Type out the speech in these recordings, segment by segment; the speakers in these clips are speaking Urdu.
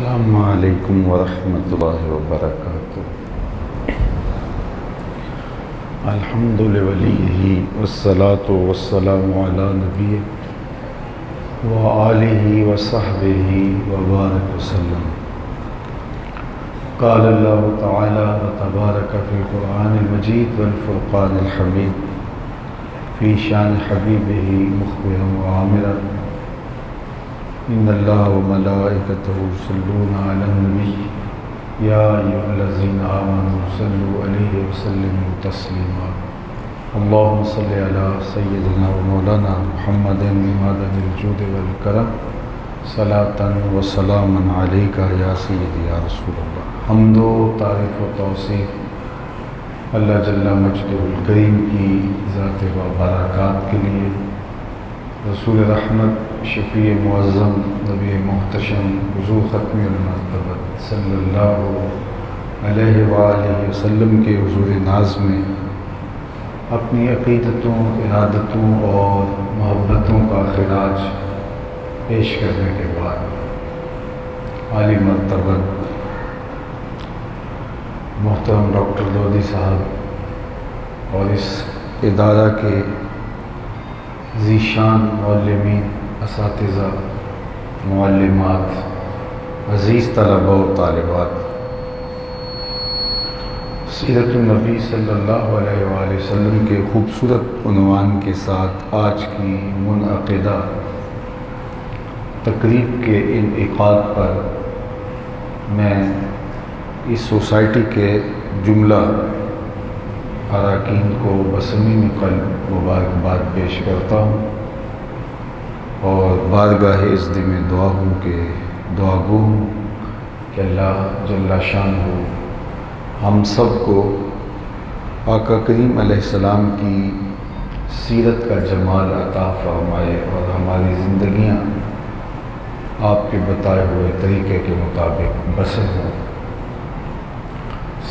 السلام علیکم ورحمۃ اللہ وبرکاتہ۔ الحمد لولیہ والصلاة والسلام علی نبیہ وآلہ وصحبہ وبارک وسلم۔ قال اللہ تعالی وتبارک فی القرآن المجید والفرقان الحمید فی شان حبیبہ مخبرا وعامرا ان اللہ وملائکتہ یصلون علی النبی یا ایھا الذین آمنوا صلوا علیہ وسلموا تسلیما۔ اللہم صل علی سیدنا ومولانا محمد معدن الجود والکرم صلاۃ وسلاما علیک یا سیدی یا رسول اللہ۔ حمد و تعریف و توصیف اللہ جل مجدہ الکریم کی ذات و برکات کے لیے، رسول رحمت شفیع معظم نبی محتشم حضور ختم المرتبت صلی اللہ علیہ وآلہ وسلم کے حضور ناز میں اپنی عقیدتوں، ارادتوں اور محبتوں کا خراج پیش کرنے کے بعد عالی مرتبت محترم ڈاکٹر لودھی صاحب اور اس ادارہ کے ذیشان معلمین، اساتذہ، معلمات، عزیز طلباء و طالبات، سیرت النبی صلی اللہ علیہ وآلہ وسلم کے خوبصورت عنوان کے ساتھ آج کی منعقدہ تقریب کے انعقاد پر میں اس سوسائٹی کے جملہ اراکین کو بصمیم قلب مبارکباد پیش کرتا ہوں اور بارگاہ عزت میں دعا گو ہوں کہ اللہ جل شانہ ہم سب کو آقا کریم علیہ السلام کی سیرت کا جمال عطا فرمائے اور ہماری زندگیاں آپ کے بتائے ہوئے طریقے کے مطابق بسر ہوں۔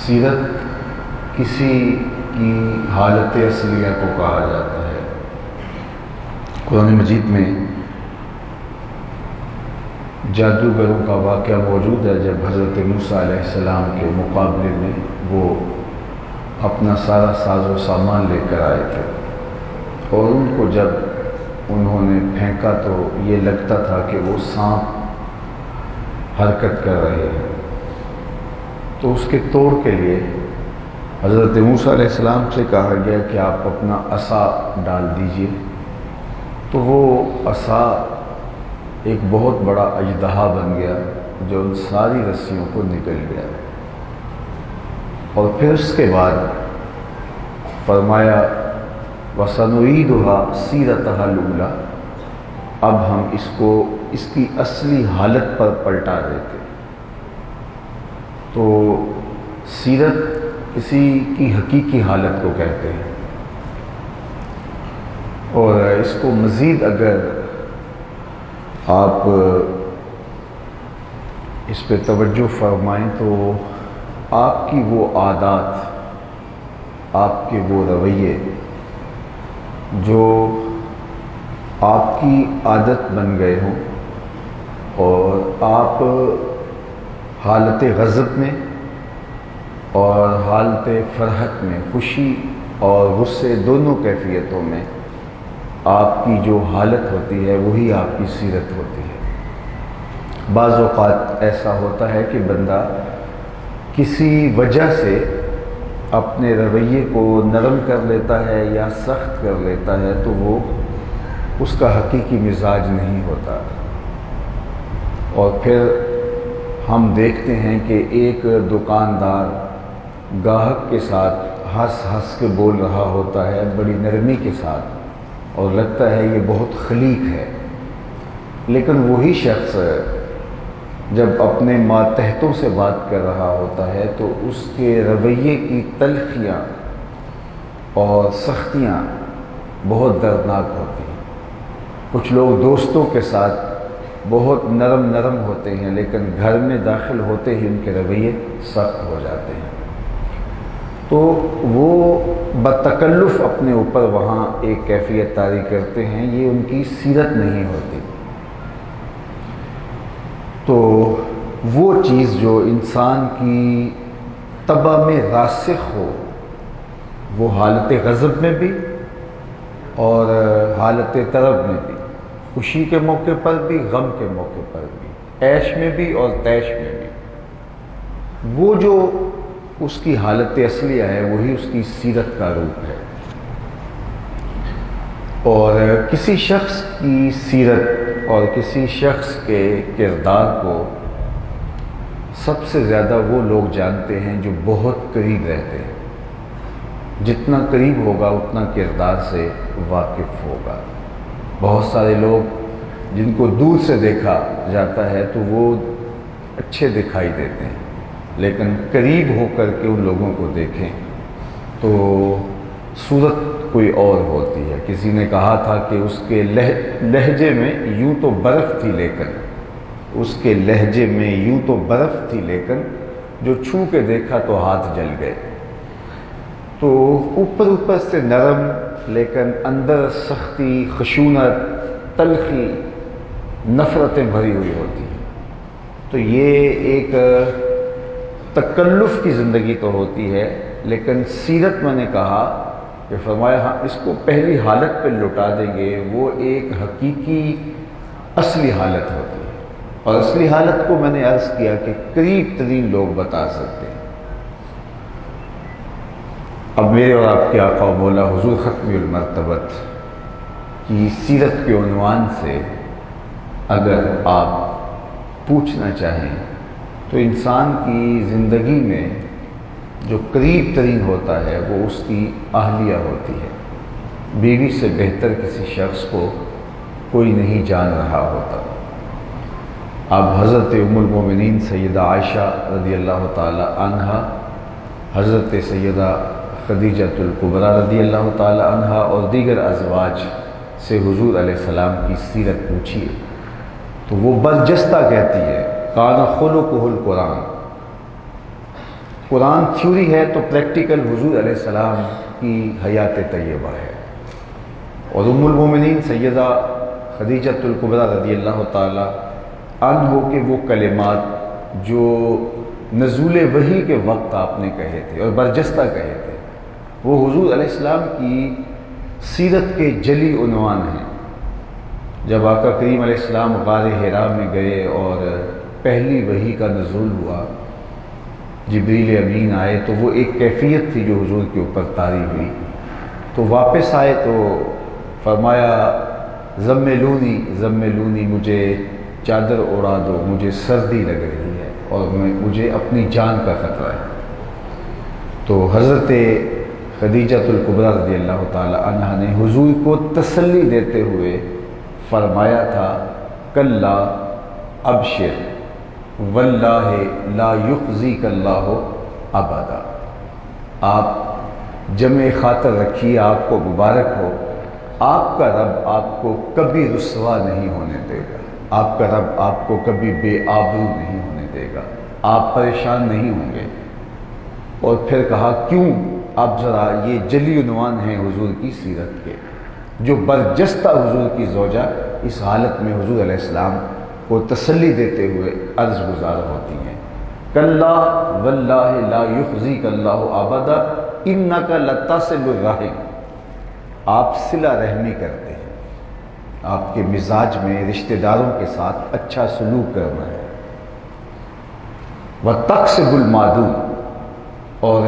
سیرت کسی کی حالت اصلیہ کو کہا جاتا ہے۔ قرآن مجید میں جادوگروں کا واقعہ موجود ہے، جب حضرت موسیٰ علیہ السلام کے مقابلے میں وہ اپنا سارا ساز و سامان لے کر آئے تھے اور ان کو جب انہوں نے پھینکا تو یہ لگتا تھا کہ وہ سانپ حرکت کر رہے ہیں، تو اس کے توڑ کے لیے حضرت موسیٰ علیہ السلام سے کہا گیا کہ آپ اپنا عصا ڈال دیجئے، تو وہ عصا ایک بہت بڑا اژدہا بن گیا جو ان ساری رسیوں کو نکل گیا، اور پھر اس کے بعد فرمایا وَسَنُعِيدُهَا سِيرَتَهَا الْأُولَىٰ، اب ہم اس کو اس کی اصلی حالت پر پلٹا دیتے۔ تو سیرت کسی کی حقیقی حالت کو کہتے ہیں، اور اس کو مزید اگر آپ اس پہ توجہ فرمائیں تو آپ کی وہ عادات، آپ کے وہ رویے جو آپ کی عادت بن گئے ہوں اور آپ حالت غضب میں اور حالت فرحت میں، خوشی اور غصے دونوں کیفیتوں میں آپ کی جو حالت ہوتی ہے وہی آپ کی سیرت ہوتی ہے۔ بعض اوقات ایسا ہوتا ہے کہ بندہ کسی وجہ سے اپنے رویے کو نرم کر لیتا ہے یا سخت کر لیتا ہے تو وہ اس کا حقیقی مزاج نہیں ہوتا، اور پھر ہم دیکھتے ہیں کہ ایک دکاندار گاہک کے ساتھ ہنس ہنس کے بول رہا ہوتا ہے بڑی نرمی کے ساتھ، اور لگتا ہے یہ بہت خلیق ہے، لیکن وہی شخص جب اپنے ماتحتوں سے بات کر رہا ہوتا ہے تو اس کے رویے کی تلخیاں اور سختیاں بہت دردناک ہوتی ہیں۔ کچھ لوگ دوستوں کے ساتھ بہت نرم ہوتے ہیں، لیکن گھر میں داخل ہوتے ہی ان کے رویے سخت ہو جاتے ہیں، تو وہ بتکلف اپنے اوپر وہاں ایک کیفیت طاری کرتے ہیں، یہ ان کی سیرت نہیں ہوتی۔ تو وہ چیز جو انسان کی طبع میں راسخ ہو، وہ حالت غضب میں بھی اور حالت طرب میں بھی، خوشی کے موقع پر بھی، غم کے موقع پر بھی، عیش میں بھی اور طیش میں بھی، وہ جو اس کی حالت اصلیہ ہے وہی اس کی سیرت کا روپ ہے۔ اور کسی شخص کی سیرت اور کسی شخص کے کردار کو سب سے زیادہ وہ لوگ جانتے ہیں جو بہت قریب رہتے ہیں۔ جتنا قریب ہوگا اتنا کردار سے واقف ہوگا۔ بہت سارے لوگ جن کو دور سے دیکھا جاتا ہے تو وہ اچھے دکھائی دیتے ہیں، لیکن قریب ہو کر کے ان لوگوں کو دیکھیں تو صورت کوئی اور ہوتی ہے۔ کسی نے کہا تھا کہ اس کے لہجے میں یوں تو برف تھی، لیکن اس کے لہجے میں یوں تو برف تھی، لیکن جو چھو کے دیکھا تو ہاتھ جل گئے۔ تو اوپر سے نرم لیکن اندر سختی، خشونت، تلخی، نفرتیں بھری ہوئی ہوتی ہیں۔ تو یہ ایک تکلف کی زندگی تو ہوتی ہے، لیکن سیرت میں نے کہا کہ فرمایا ہاں اس کو پہلی حالت پہ لوٹا دیں گے، وہ ایک حقیقی اصلی حالت ہوتی ہے۔ اور اصلی حالت کو میں نے عرض کیا کہ قریب ترین لوگ بتا سکتے ہیں۔ اب میرے اور آپ کے آقا و مولا حضور ختم المرتبت کی سیرت کے عنوان سے اگر آپ پوچھنا چاہیں تو انسان کی زندگی میں جو قریب ترین ہوتا ہے وہ اس کی اہلیہ ہوتی ہے۔ بیوی سے بہتر کسی شخص کو کوئی نہیں جان رہا ہوتا۔ اب حضرت ام المومنین سیدہ عائشہ رضی اللہ تعالی عنہا، حضرت سیدہ خدیجہ الکبریٰ رضی اللہ تعالی عنہا اور دیگر ازواج سے حضور علیہ السلام کی سیرت پوچھیے تو وہ برجستہ کہتی ہے کان خلقہ القرآن۔ قرآن تھیوری ہے تو پریکٹیکل حضور علیہ السلام کی حیات طیبہ ہے۔ اور ام المومنین سیدہ خدیجہ الکبریٰ رضی اللہ تعالی عنہ کے وہ کلمات جو نزول وحی کے وقت آپ نے کہے تھے اور برجستہ کہے تھے، وہ حضور علیہ السلام کی سیرت کے جلی عنوان ہیں۔ جب آقا کریم علیہ السلام غار حرا میں گئے اور پہلی وحی کا نزول ہوا، جبریل امین آئے تو وہ ایک کیفیت تھی جو حضور کے اوپر طاری ہوئی۔ تو واپس آئے تو فرمایا زملونی زملونی، مجھے چادر اڑا دو، مجھے سردی لگ رہی ہے اور مجھے اپنی جان کا خطرہ ہے۔ تو حضرت خدیجہ الکبریٰ رضی اللہ تعالی عنہا نے حضور کو تسلی دیتے ہوئے فرمایا تھا کلا ابشر واللہ لا یخزیک اللہ ابدا۔ آپ جمع خاطر رکھیے، آپ کو مبارک ہو، آپ کا رب آپ کو کبھی رسوا نہیں ہونے دے گا، آپ کا رب آپ کو کبھی بے آبرو نہیں ہونے دے گا، آپ پریشان نہیں ہوں گے۔ اور پھر کہا کیوں؟ اب ذرا یہ جلی عنوان ہیں حضور کی سیرت کے، جو برجستہ حضور کی زوجہ اس حالت میں حضور علیہ السلام کو تسلی دیتے ہوئے عرض گزار ہوتی ہیں کلا واللہ لا یخزیک اللہ ابدا انک لتصل الرحم۔ آپ صلہ رحمی کرتے ہیں، آپ کے مزاج میں رشتہ داروں کے ساتھ اچھا سلوک کرنا ہے۔ وتکسب المعدوم، اور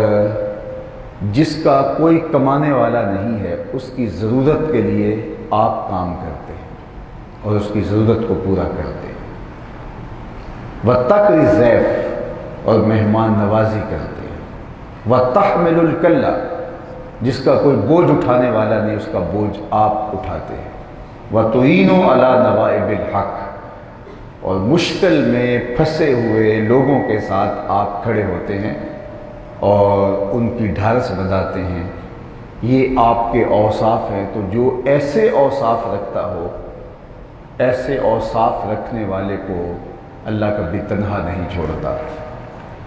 جس کا کوئی کمانے والا نہیں ہے اس کی ضرورت کے لیے آپ کام کرتے ہیں اور اس کی ضرورت کو پورا کرتے ہیں۔ وتقری الضیف، اور مہمان نوازی کرتے ہیں۔ وتحمل الکلہ، جس کا کوئی بوجھ اٹھانے والا نہیں اس کا بوجھ آپ اٹھاتے ہیں۔ وتعین علی نوائب الحق، اور مشکل میں پھنسے ہوئے لوگوں کے ساتھ آپ کھڑے ہوتے ہیں اور ان کی ڈھارس بندھاتے ہیں۔ یہ آپ کے اوصاف ہیں۔ تو جو ایسے اوصاف رکھتا ہو، ایسے اوصاف رکھنے والے کو اللہ کبھی تنہا نہیں چھوڑتا۔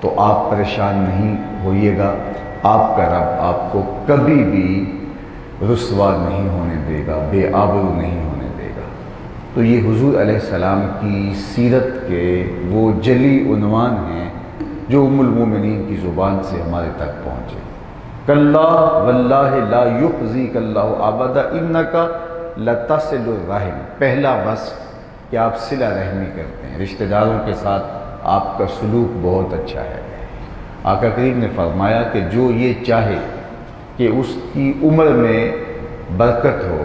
تو آپ پریشان نہیں ہوئیے گا، آپ کا رب آپ کو کبھی بھی رسوا نہیں ہونے دے گا، بے آبرو نہیں ہونے دے گا۔ تو یہ حضور علیہ السلام کی سیرت کے وہ جلی عنوان ہیں جو ام المومنین کی زبان سے ہمارے تک پہنچے۔ کلا واللہ لا یخزیک اللہ ابدا انک لتصل الرحم، پہلا وصف کہ آپ صلہ رحمی کرتے ہیں، رشتہ داروں کے ساتھ آپ کا سلوک بہت اچھا ہے۔ آقا کریم نے فرمایا کہ جو یہ چاہے کہ اس کی عمر میں برکت ہو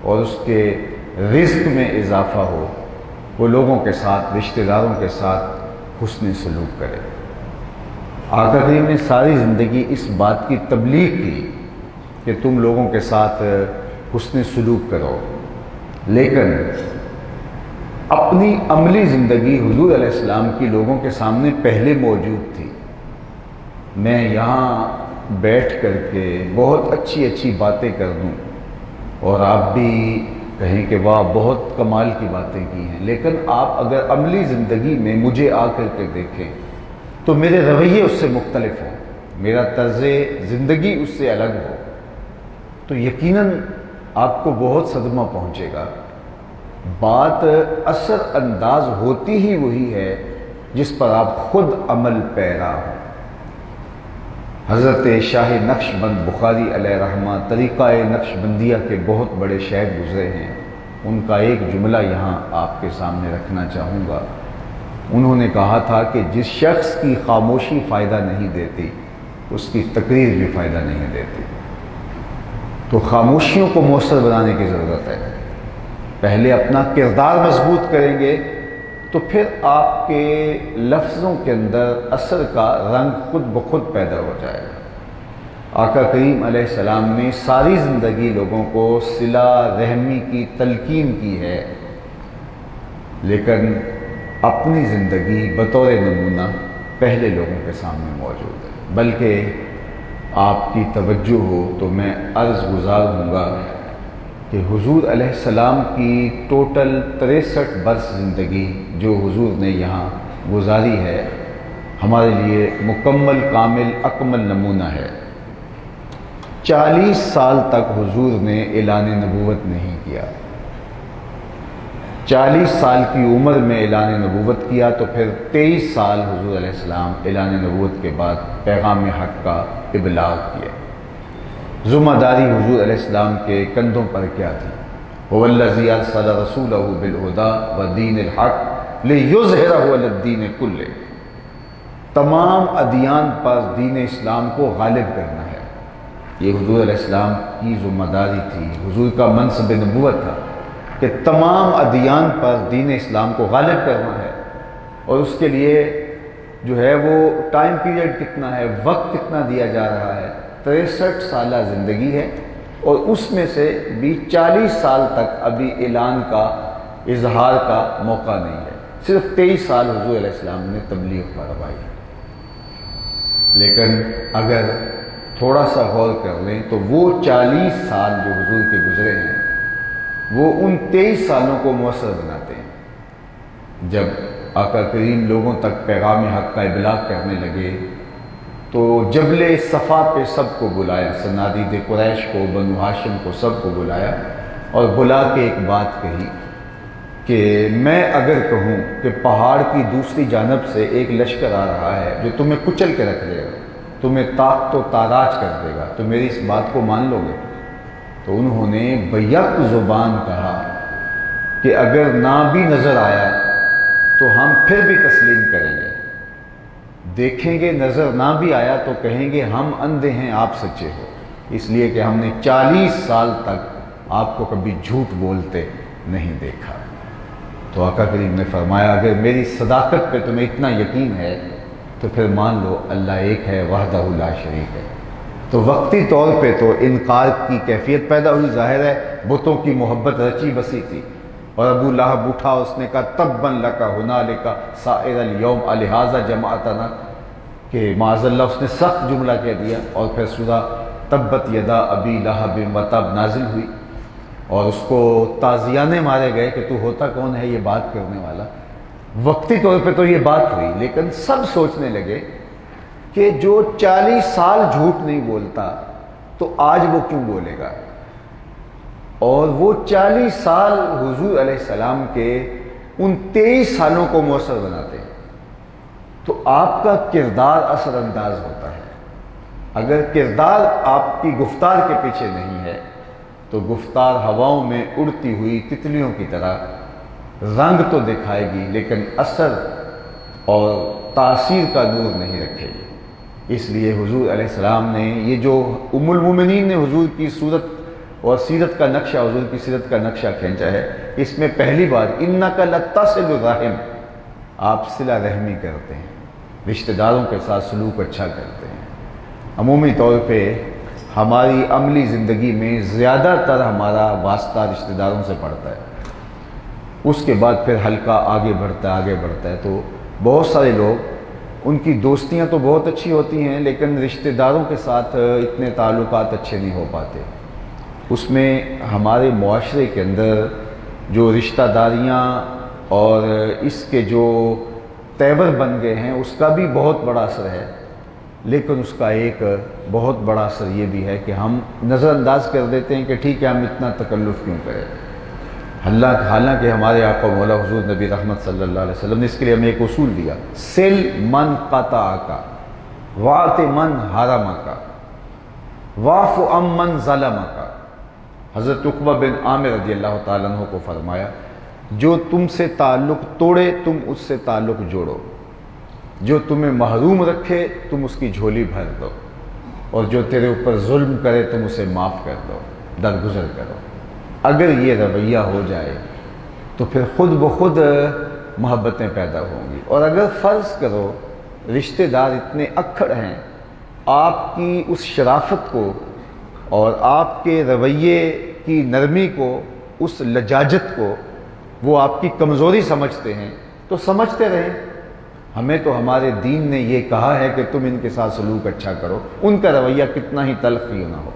اور اس کے رزق میں اضافہ ہو، وہ لوگوں کے ساتھ، رشتہ داروں کے ساتھ حسن سلوک کرے۔ آقا کریم نے ساری زندگی اس بات کی تبلیغ کی کہ تم لوگوں کے ساتھ حسن سلوک کرو، لیکن اپنی عملی زندگی حضور علیہ السلام کی لوگوں کے سامنے پہلے موجود تھی۔ میں یہاں بیٹھ کر کے بہت اچھی اچھی باتیں کر دوں اور آپ بھی کہیں کہ واہ بہت کمال کی باتیں کی ہیں، لیکن آپ اگر عملی زندگی میں مجھے آ کر کے دیکھیں تو میرے رویے اس سے مختلف ہوں، میرا طرز زندگی اس سے الگ ہو، تو یقیناً آپ کو بہت صدمہ پہنچے گا۔ بات اثر انداز ہوتی ہی وہی ہے جس پر آپ خود عمل پیرا ہوں۔ حضرت شاہ نقش بند بخاری علیہ رحمہ طریقہ نقش بندیہ کے بہت بڑے شیخ گزرے ہیں، ان کا ایک جملہ یہاں آپ کے سامنے رکھنا چاہوں گا۔ انہوں نے کہا تھا کہ جس شخص کی خاموشی فائدہ نہیں دیتی اس کی تقریر بھی فائدہ نہیں دیتی، تو خاموشیوں کو مؤثر بنانے کی ضرورت ہے۔ پہلے اپنا کردار مضبوط کریں گے تو پھر آپ کے لفظوں کے اندر اثر کا رنگ خود بخود پیدا ہو جائے گا۔ آقا کریم علیہ السلام نے ساری زندگی لوگوں کو صلہ رحمی کی تلقین کی ہے، لیکن اپنی زندگی بطور نمونہ پہلے لوگوں کے سامنے موجود ہے۔ بلکہ آپ کی توجہ ہو تو میں عرض گزار ہوں گا کہ حضور علیہ السلام کی ٹوٹل 63 برس زندگی جو حضور نے یہاں گزاری ہے ہمارے لیے مکمل کامل اکمل نمونہ ہے۔ 40 سال تک حضور نے اعلان نبوت نہیں کیا، 40 سال کی عمر میں اعلان نبوت کیا، تو پھر 23 سال حضور علیہ السلام اعلان نبوت کے بعد پیغام حق کا ابلاغ کیا۔ ذمہ داری حضور علیہ السلام کے کندھوں پر کیا تھی؟ هو الذی ارسل رسولہ بالہدی ودین الحق لیظہرہ علی الدین کلہ، تمام ادیان پر دین اسلام کو غالب کرنا ہے۔ یہ حضور علیہ السلام کی ذمہ داری تھی، حضور کا منصب نبوت تھا کہ تمام ادیان پر دین اسلام کو غالب کرنا ہے، اور اس کے لیے جو ہے وہ ٹائم پیریڈ کتنا ہے، وقت کتنا دیا جا رہا ہے، 63 سالہ زندگی ہے، اور اس میں سے بھی 40 سال تک ابھی اعلان کا اظہار کا موقع نہیں ہے، صرف 23 سال حضور علیہ السلام نے تبلیغ کروائی ہے۔ لیکن اگر تھوڑا سا غور کر لیں تو وہ 40 سال جو حضور کے گزرے ہیں وہ ان 23 سالوں کو مؤثر بناتے ہیں۔ جب آقا کریم لوگوں تک پیغام حق کا ابلاغ کرنے لگے تو جبل صفا پہ سب کو بلایا، صنادید قریش کو، بنو ہاشم کو، سب کو بلایا اور بلا کے ایک بات کہی کہ میں اگر کہوں کہ پہاڑ کی دوسری جانب سے ایک لشکر آ رہا ہے جو تمہیں کچل کے رکھ دے گا، تمہیں طاقت و تاراج کر دے گا، تو میری اس بات کو مان لو گے؟ تو انہوں نے بیک زبان کہا کہ اگر نہ بھی نظر آیا تو ہم پھر بھی تسلیم کریں گے، دیکھیں گے، نظر نہ بھی آیا تو کہیں گے ہم اندھے ہیں، آپ سچے ہو، اس لیے کہ ہم نے 40 سال تک آپ کو کبھی جھوٹ بولتے نہیں دیکھا۔ تو آقا کریم نے فرمایا اگر میری صداقت پہ تمہیں اتنا یقین ہے تو پھر مان لو اللہ ایک ہے، وحدہ لا شریک ہے۔ تو وقتی طور پہ تو انکار کی کیفیت پیدا ہوئی، ظاہر ہے بتوں کی محبت رچی بسی تھی، اور ابو لہب اٹھا، اس نے کہا تبا لک ہنالک سائر الیوم الہذا جمعتنا، کہ معاذ اللہ اس نے سخت جملہ کہہ دیا، اور پھر سورہ تبت یدا ابی لہب وتب نازل ہوئی اور اس کو تازیانے مارے گئے کہ تو ہوتا کون ہے یہ بات کرنے والا۔ وقتی طور پہ تو یہ بات ہوئی، لیکن سب سوچنے لگے کہ جو 40 سال جھوٹ نہیں بولتا تو آج وہ کیوں بولے گا؟ اور وہ 40 سال حضور علیہ السلام کے ان 23 سالوں کو مؤثر بناتے ہیں، تو آپ کا کردار اثر انداز ہوتا ہے۔ اگر کردار آپ کی گفتار کے پیچھے نہیں ہے تو گفتار ہواؤں میں اڑتی ہوئی تتلیوں کی طرح رنگ تو دکھائے گی لیکن اثر اور تاثیر کا نور نہیں رکھے گی۔ اس لیے حضور علیہ السلام نے یہ جو ام المومنین نے حضور کی صورت اور سیرت کا نقشہ، حضور کی سیرت کا نقشہ کھینچا ہے، اس میں پہلی بات انک لتصل الرحم، آپ صلہ رحمی کرتے ہیں، رشتہ داروں کے ساتھ سلوک اچھا کرتے ہیں۔ عمومی طور پہ ہماری عملی زندگی میں زیادہ تر ہمارا واسطہ رشتہ داروں سے پڑتا ہے، اس کے بعد پھر حلقہ آگے بڑھتا ہے، تو بہت سارے لوگ، ان کی دوستیاں تو بہت اچھی ہوتی ہیں لیکن رشتہ داروں کے ساتھ اتنے تعلقات اچھے نہیں ہو پاتے۔ اس میں ہمارے معاشرے کے اندر جو رشتہ داریاں اور اس کے جو تیور بن گئے ہیں اس کا بھی بہت بڑا اثر ہے، لیکن اس کا ایک بہت بڑا اثر یہ بھی ہے کہ ہم نظر انداز کر دیتے ہیں کہ ٹھیک ہے، ہم اتنا تکلف کیوں کریں۔ حالانکہ ہمارے آقا مولا حضور نبی رحمت صلی اللہ علیہ وسلم نے اس کے لیے ہمیں ایک اصول دیا، سل من قطعک واعط من حرمک واعف عن من ظلمک۔ حضرت عقبہ بن عامر رضی اللہ تعالیٰ عنہ کو فرمایا، جو تم سے تعلق توڑے تم اس سے تعلق جوڑو، جو تمہیں محروم رکھے تم اس کی جھولی بھر دو، اور جو تیرے اوپر ظلم کرے تم اسے معاف کر دو، درگزر کرو۔ اگر یہ رویہ ہو جائے تو پھر خود بخود محبتیں پیدا ہوں گی۔ اور اگر فرض کرو رشتہ دار اتنے اکھڑ ہیں، آپ کی اس شرافت کو اور آپ کے رویے کی نرمی کو، اس لجاجت کو وہ آپ کی کمزوری سمجھتے ہیں، تو سمجھتے رہیں۔ ہمیں تو ہمارے دین نے یہ کہا ہے کہ تم ان کے ساتھ سلوک اچھا کرو، ان کا رویہ کتنا ہی تلخ کیوں نہ ہو۔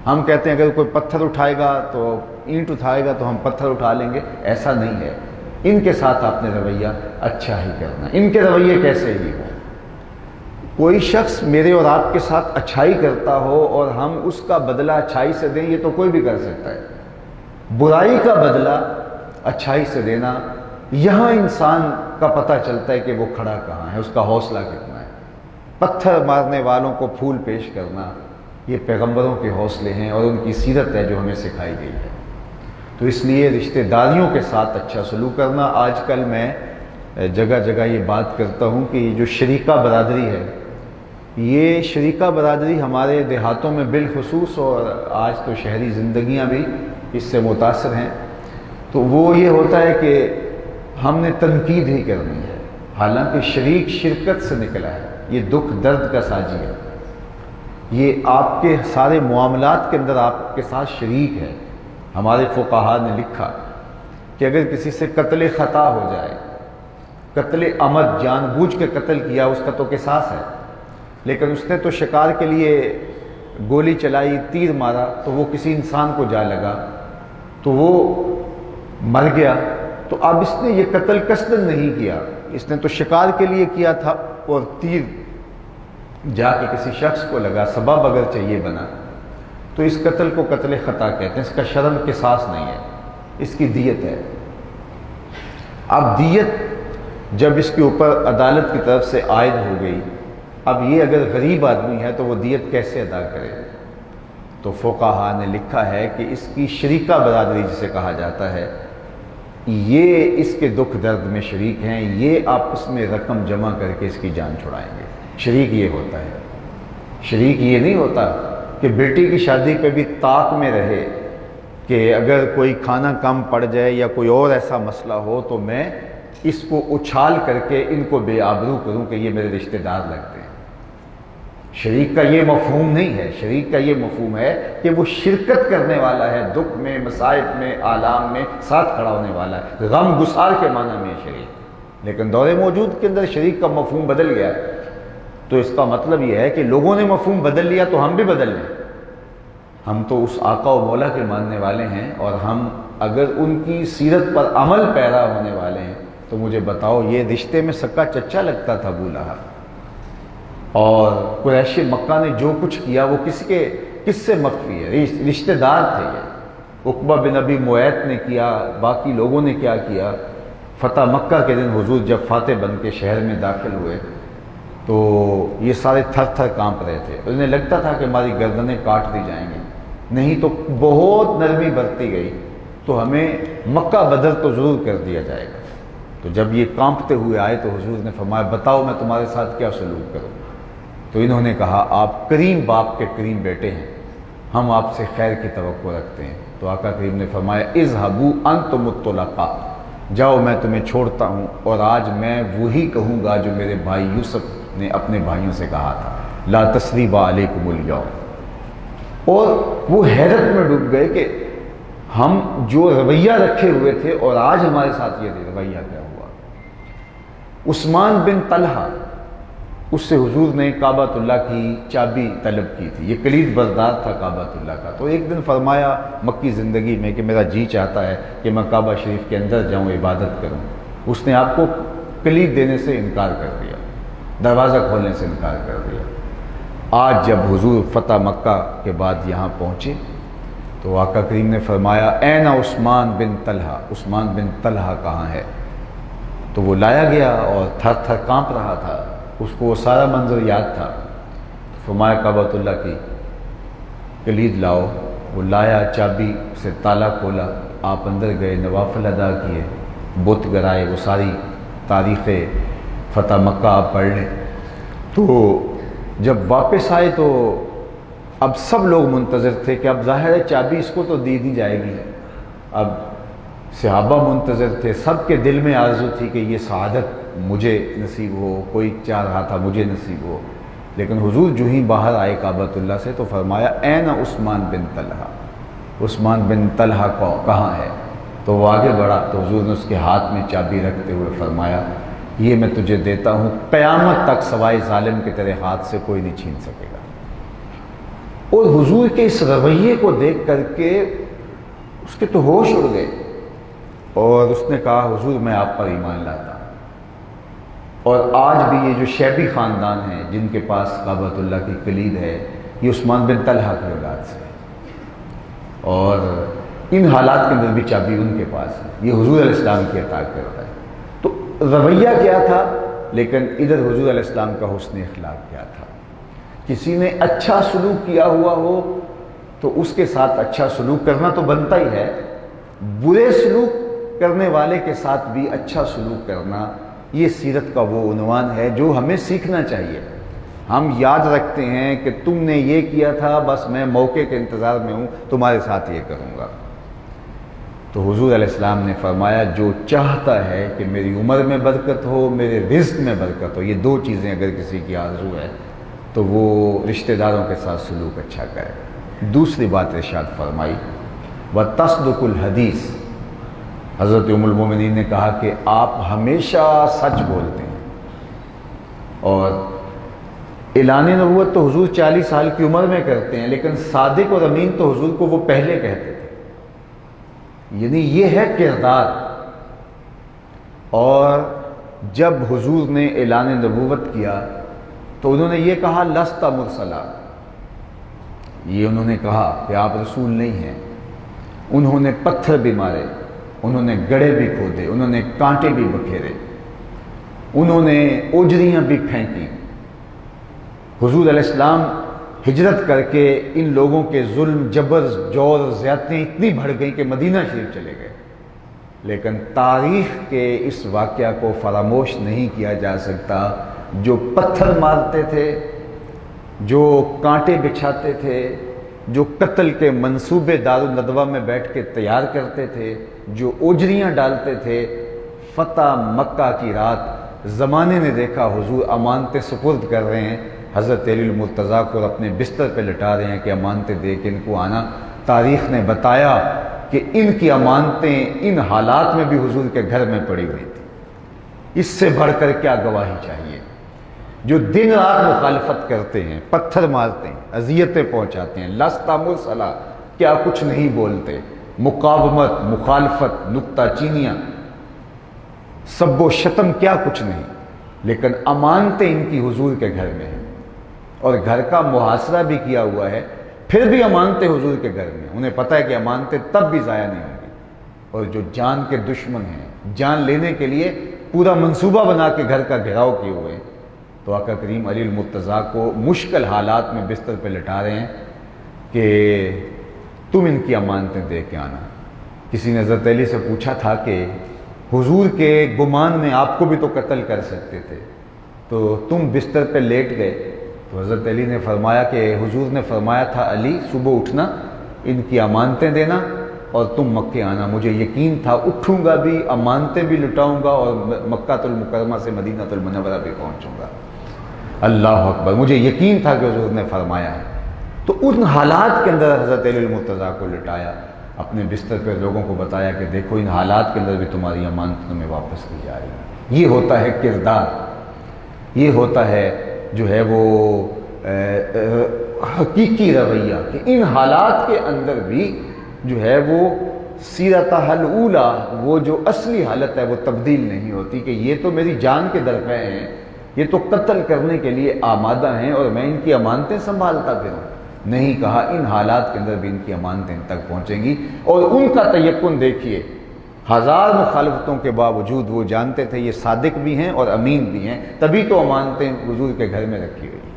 ہم کہتے ہیں اگر کوئی پتھر اٹھائے گا تو اینٹ اٹھائے گا تو ہم پتھر اٹھا لیں گے، ایسا نہیں ہے۔ ان کے ساتھ آپ نے رویہ اچھا ہی کرنا ہے۔ ان کے رویے کیسے ہی ہو، کوئی شخص میرے اور آپ کے ساتھ اچھائی کرتا ہو اور ہم اس کا بدلہ اچھائی سے دیں، یہ تو کوئی بھی کر سکتا ہے۔ برائی کا بدلہ اچھائی سے دینا، یہاں انسان کا پتہ چلتا ہے کہ وہ کھڑا کہاں ہے، اس کا حوصلہ کتنا ہے۔ پتھر مارنے والوں کو پھول پیش کرنا، یہ پیغمبروں کے حوصلے ہیں اور ان کی سیرت ہے جو ہمیں سکھائی گئی ہے۔ تو اس لیے رشتہ داریوں کے ساتھ اچھا سلوک کرنا۔ آج کل میں جگہ جگہ یہ بات کرتا ہوں کہ یہ جو شریکہ برادری ہے، یہ شریکہ برادری ہمارے دیہاتوں میں بالخصوص، اور آج تو شہری زندگیاں بھی اس سے متاثر ہیں، تو وہ یہ ہوتا ہے کہ ہم نے تنقید ہی کرنی ہے، حالانکہ شریک شرکت سے نکلا ہے، یہ دکھ درد کا ساجی ہے، یہ آپ کے سارے معاملات کے اندر آپ کے ساتھ شریک ہے۔ ہمارے فقہاء نے لکھا کہ اگر کسی سے قتل خطا ہو جائے، قتل عمد، جان بوجھ کے قتل کیا، اس کا تو قصاص ہے، لیکن اس نے تو شکار کے لیے گولی چلائی، تیر مارا، تو وہ کسی انسان کو جا لگا تو وہ مر گیا، تو اب اس نے یہ قتل قصداً نہیں کیا، اس نے تو شکار کے لیے کیا تھا، اور تیر جا کے کسی شخص کو لگا، سبب اگر چاہیے بنا، تو اس قتل کو قتل خطا کہتے ہیں، اس کا شرم قصاص نہیں ہے، اس کی دیت ہے۔ اب دیت جب اس کے اوپر عدالت کی طرف سے عائد ہو گئی، اب یہ اگر غریب آدمی ہے تو وہ دیت کیسے ادا کرے؟ تو فقہاء نے لکھا ہے کہ اس کی شریکہ برادری جسے کہا جاتا ہے، یہ اس کے دکھ درد میں شریک ہیں، یہ آپس میں رقم جمع کر کے اس کی جان چھڑائیں گے۔ شریک یہ ہوتا ہے، شریک یہ نہیں ہوتا کہ بیٹی کی شادی پہ بھی طاق میں رہے کہ اگر کوئی کھانا کم پڑ جائے یا کوئی اور ایسا مسئلہ ہو تو میں اس کو اچھال کر کے ان کو بے آبرو کروں کہ یہ میرے رشتہ دار لگتے ہیں۔ شریک کا یہ مفہوم نہیں ہے، شریک کا یہ مفہوم ہے کہ وہ شرکت کرنے والا ہے، دکھ میں، مصائب میں، آلام میں ساتھ کھڑا ہونے والا ہے، غم گسار کے معنی میں شریک۔ لیکن دور موجود کے اندر شریک کا مفہوم بدل گیا ہے، تو اس کا مطلب یہ ہے کہ لوگوں نے مفہوم بدل لیا تو ہم بھی بدل لیں۔ ہم تو اس آقا و مولا کے ماننے والے ہیں، اور ہم اگر ان کی سیرت پر عمل پیرا ہونے والے ہیں تو مجھے بتاؤ، یہ رشتے میں سکا چچا لگتا تھا ابو لہب، اور قریش مکہ نے جو کچھ کیا وہ کس سے مخفی ہے؟ رشتہ دار تھے یہ، عقبہ بن ابی معیط نے کیا، باقی لوگوں نے کیا کیا۔ فتح مکہ کے دن حضور جب فاتح بن کے شہر میں داخل ہوئے تو یہ سارے تھر تھر کانپ رہے تھے، انہیں لگتا تھا کہ ہماری گردنیں کاٹ دی جائیں گی، نہیں تو بہت نرمی برتی گئی تو ہمیں مکہ بدر تو ضرور کر دیا جائے گا۔ تو جب یہ کانپتے ہوئے آئے تو حضور نے فرمایا بتاؤ میں تمہارے ساتھ کیا سلوک کروں؟ تو انہوں نے کہا آپ کریم باپ کے کریم بیٹے ہیں، ہم آپ سے خیر کی توقع رکھتے ہیں۔ تو آقا کریم نے فرمایا اذهبوا انتم الطلقاء، جاؤ میں تمہیں چھوڑتا ہوں، اور آج میں وہی کہوں گا جو میرے بھائی یوسف نے اپنے بھائیوں سے کہا تھا، لا تثریب علیکم اليوم۔ اور وہ حیرت میں ڈوب گئے کہ ہم جو رویہ رکھے ہوئے تھے اور آج ہمارے ساتھ یہ رویہ کیا ہوا۔ عثمان بن طلحہ، اس سے حضور نے کعبۃ اللہ کی چابی طلب کی تھی، یہ کلید بردار تھا کعبۃ اللہ کا۔ تو ایک دن فرمایا مکی زندگی میں کہ میرا جی چاہتا ہے کہ میں کعبہ شریف کے اندر جاؤں، عبادت کروں۔ اس نے آپ کو کلید دینے سے انکار کر دیا، دروازہ کھولنے سے انکار کر دیا۔ آج جب حضور فتح مکہ کے بعد یہاں پہنچے تو آقا کریم نے فرمایا این عثمان بن طلحہ، عثمان بن طلحہ کہاں ہے؟ تو وہ لایا گیا اور تھر تھر کانپ رہا تھا، اس کو وہ سارا منظر یاد تھا۔ فرمایا کعبۃ اللہ کی کلید لاؤ، وہ لایا، چابی سے تالا کھولا، آپ اندر گئے، نوافل ادا کیے، بت گرائے، وہ ساری تاریخ فتح مکہ آپ پڑھ لیں۔ تو جب واپس آئے تو اب سب لوگ منتظر تھے کہ اب ظاہر ہے چابی اس کو تو دی دی جائے گی، اب صحابہ منتظر تھے، سب کے دل میں آرزو تھی کہ یہ سعادت مجھے نصیب ہو، کوئی چاہ رہا تھا مجھے نصیب ہو۔ لیکن حضور جو ہی باہر آئے کعبۃ اللہ سے تو فرمایا این عثمان بن طلحہ، عثمان بن طلحہ کہاں ہے؟ تو وہ آگے بڑھا تو حضور نے اس کے ہاتھ میں چابی رکھتے ہوئے فرمایا یہ میں تجھے دیتا ہوں، قیامت تک سوائے ظالم کے تیرے ہاتھ سے کوئی نہیں چھین سکے گا۔ اور حضور کے اس رویے کو دیکھ کر کے اس کے تو ہوش اڑ گئے، اور اس نے کہا حضور میں آپ پر ایمان لاتا ہوں۔ اور آج بھی یہ جو شیبی خاندان ہیں جن کے پاس کعبۃ اللہ کی کلید ہے، یہ عثمان بن طلحہ کی اولاد سے ہے، اور ان حالات کے اندر بھی چابی ان کے پاس ہے، یہ حضور علیہ السلام کی عطا کرتا ہے۔ تو رویہ کیا تھا، لیکن ادھر حضور علیہ السلام کا حسن اخلاق کیا تھا۔ کسی نے اچھا سلوک کیا ہوا ہو تو اس کے ساتھ اچھا سلوک کرنا تو بنتا ہی ہے، برے سلوک کرنے والے کے ساتھ بھی اچھا سلوک کرنا، یہ سیرت کا وہ عنوان ہے جو ہمیں سیکھنا چاہیے۔ ہم یاد رکھتے ہیں کہ تم نے یہ کیا تھا، بس میں موقع کے انتظار میں ہوں، تمہارے ساتھ یہ کروں گا۔ تو حضور علیہ السلام نے فرمایا جو چاہتا ہے کہ میری عمر میں برکت ہو، میرے رزق میں برکت ہو، یہ دو چیزیں اگر کسی کی آرزو ہے تو وہ رشتہ داروں کے ساتھ سلوک اچھا کرے۔ دوسری بات ارشاد فرمائی وَتَصْدُقُ الْحَدِيث، حضرت ام المومنین نے کہا کہ آپ ہمیشہ سچ بولتے ہیں، اور اعلان نبوت تو حضور 40 سال کی عمر میں کرتے ہیں، لیکن صادق اور امین تو حضور کو وہ پہلے کہتے تھے، یعنی یہ ہے کردار۔ اور جب حضور نے اعلان نبوت کیا تو انہوں نے یہ کہا لست مرسلا، یہ انہوں نے کہا کہ آپ رسول نہیں ہیں۔ انہوں نے پتھر بھی مارے، انہوں نے گڑھے بھی کھودے، انہوں نے کانٹے بھی بکھیرے، انہوں نے اوجریاں بھی پھینکی۔ حضور علیہ السلام ہجرت کر کے ان لوگوں کے ظلم، جبر، جور، زیادتیاں اتنی بڑھ گئیں کہ مدینہ شریف چلے گئے، لیکن تاریخ کے اس واقعہ کو فراموش نہیں کیا جا سکتا۔ جو پتھر مارتے تھے، جو کانٹے بچھاتے تھے، جو قتل کے منصوبے دارالندوہ میں بیٹھ کے تیار کرتے تھے، جو اوجریاں ڈالتے تھے، فتح مکہ کی رات زمانے نے دیکھا حضور امانتیں سپرد کر رہے ہیں، حضرت علی المرتضیٰ کو اپنے بستر پہ لٹا رہے ہیں کہ امانتیں دے کے ان کو آنا۔ تاریخ نے بتایا کہ ان کی امانتیں ان حالات میں بھی حضور کے گھر میں پڑی ہوئی تھی۔ اس سے بڑھ کر کیا گواہی چاہیے؟ جو دن رات مخالفت کرتے ہیں، پتھر مارتے ہیں، اذیتیں پہنچاتے ہیں، لست مرسلا، کیا کچھ نہیں بولتے، مقاومت، مخالفت، نکتہ چینیاں، سب و شتم، کیا کچھ نہیں، لیکن امانتیں ان کی حضور کے گھر میں ہیں۔ اور گھر کا محاصرہ بھی کیا ہوا ہے پھر بھی امانتیں حضور کے گھر میں، انہیں پتہ ہے کہ امانتیں تب بھی ضائع نہیں ہوں گی، اور جو جان کے دشمن ہیں، جان لینے کے لیے پورا منصوبہ بنا کے گھر کا گھیراؤ کیے ہوئے ہیں، تو آقا کریم علی المرتضیٰ کو مشکل حالات میں بستر پہ لٹا رہے ہیں کہ تم ان کی امانتیں دے کے آنا۔ کسی نے حضرت علی سے پوچھا تھا کہ حضور کے گمان میں آپ کو بھی تو قتل کر سکتے تھے، تو تم بستر پہ لیٹ گئے، تو حضرت علی نے فرمایا کہ حضور نے فرمایا تھا علی صبح اٹھنا، ان کی امانتیں دینا اور تم مکے آنا۔ مجھے یقین تھا اٹھوں گا بھی، امانتیں بھی لٹاؤں گا اور مکہ المکرمہ سے مدینہ المنورہ بھی پہنچوں گا۔ اللہ اکبر، مجھے یقین تھا کہ حضور نے فرمایا ہے۔ تو ان حالات کے اندر حضرت علی المرتضیٰ کو لٹایا، اپنے بستر پہ لوگوں کو بتایا کہ دیکھو ان حالات کے اندر بھی تمہاری امانت تمہیں واپس کی جا رہی ہے۔ یہ ہوتا ہے کردار، یہ ہوتا ہے جو ہے وہ حقیقی رویہ، کہ ان حالات کے اندر بھی جو ہے وہ سیرتہ الاولیٰ، وہ جو اصلی حالت ہے وہ تبدیل نہیں ہوتی کہ یہ تو میری جان کے درپے ہیں، یہ تو قتل کرنے کے لیے آمادہ ہیں اور میں ان کی امانتیں سنبھالتا پھروں۔ نہیں کہا، ان حالات کے اندر بھی ان کی امانتیں تک پہنچیں گی، اور ان کا تیقن دیکھیے، ہزار مخالفتوں کے باوجود وہ جانتے تھے یہ صادق بھی ہیں اور امین بھی ہیں، تبھی تو امانتیں حضور کے گھر میں رکھی گئی۔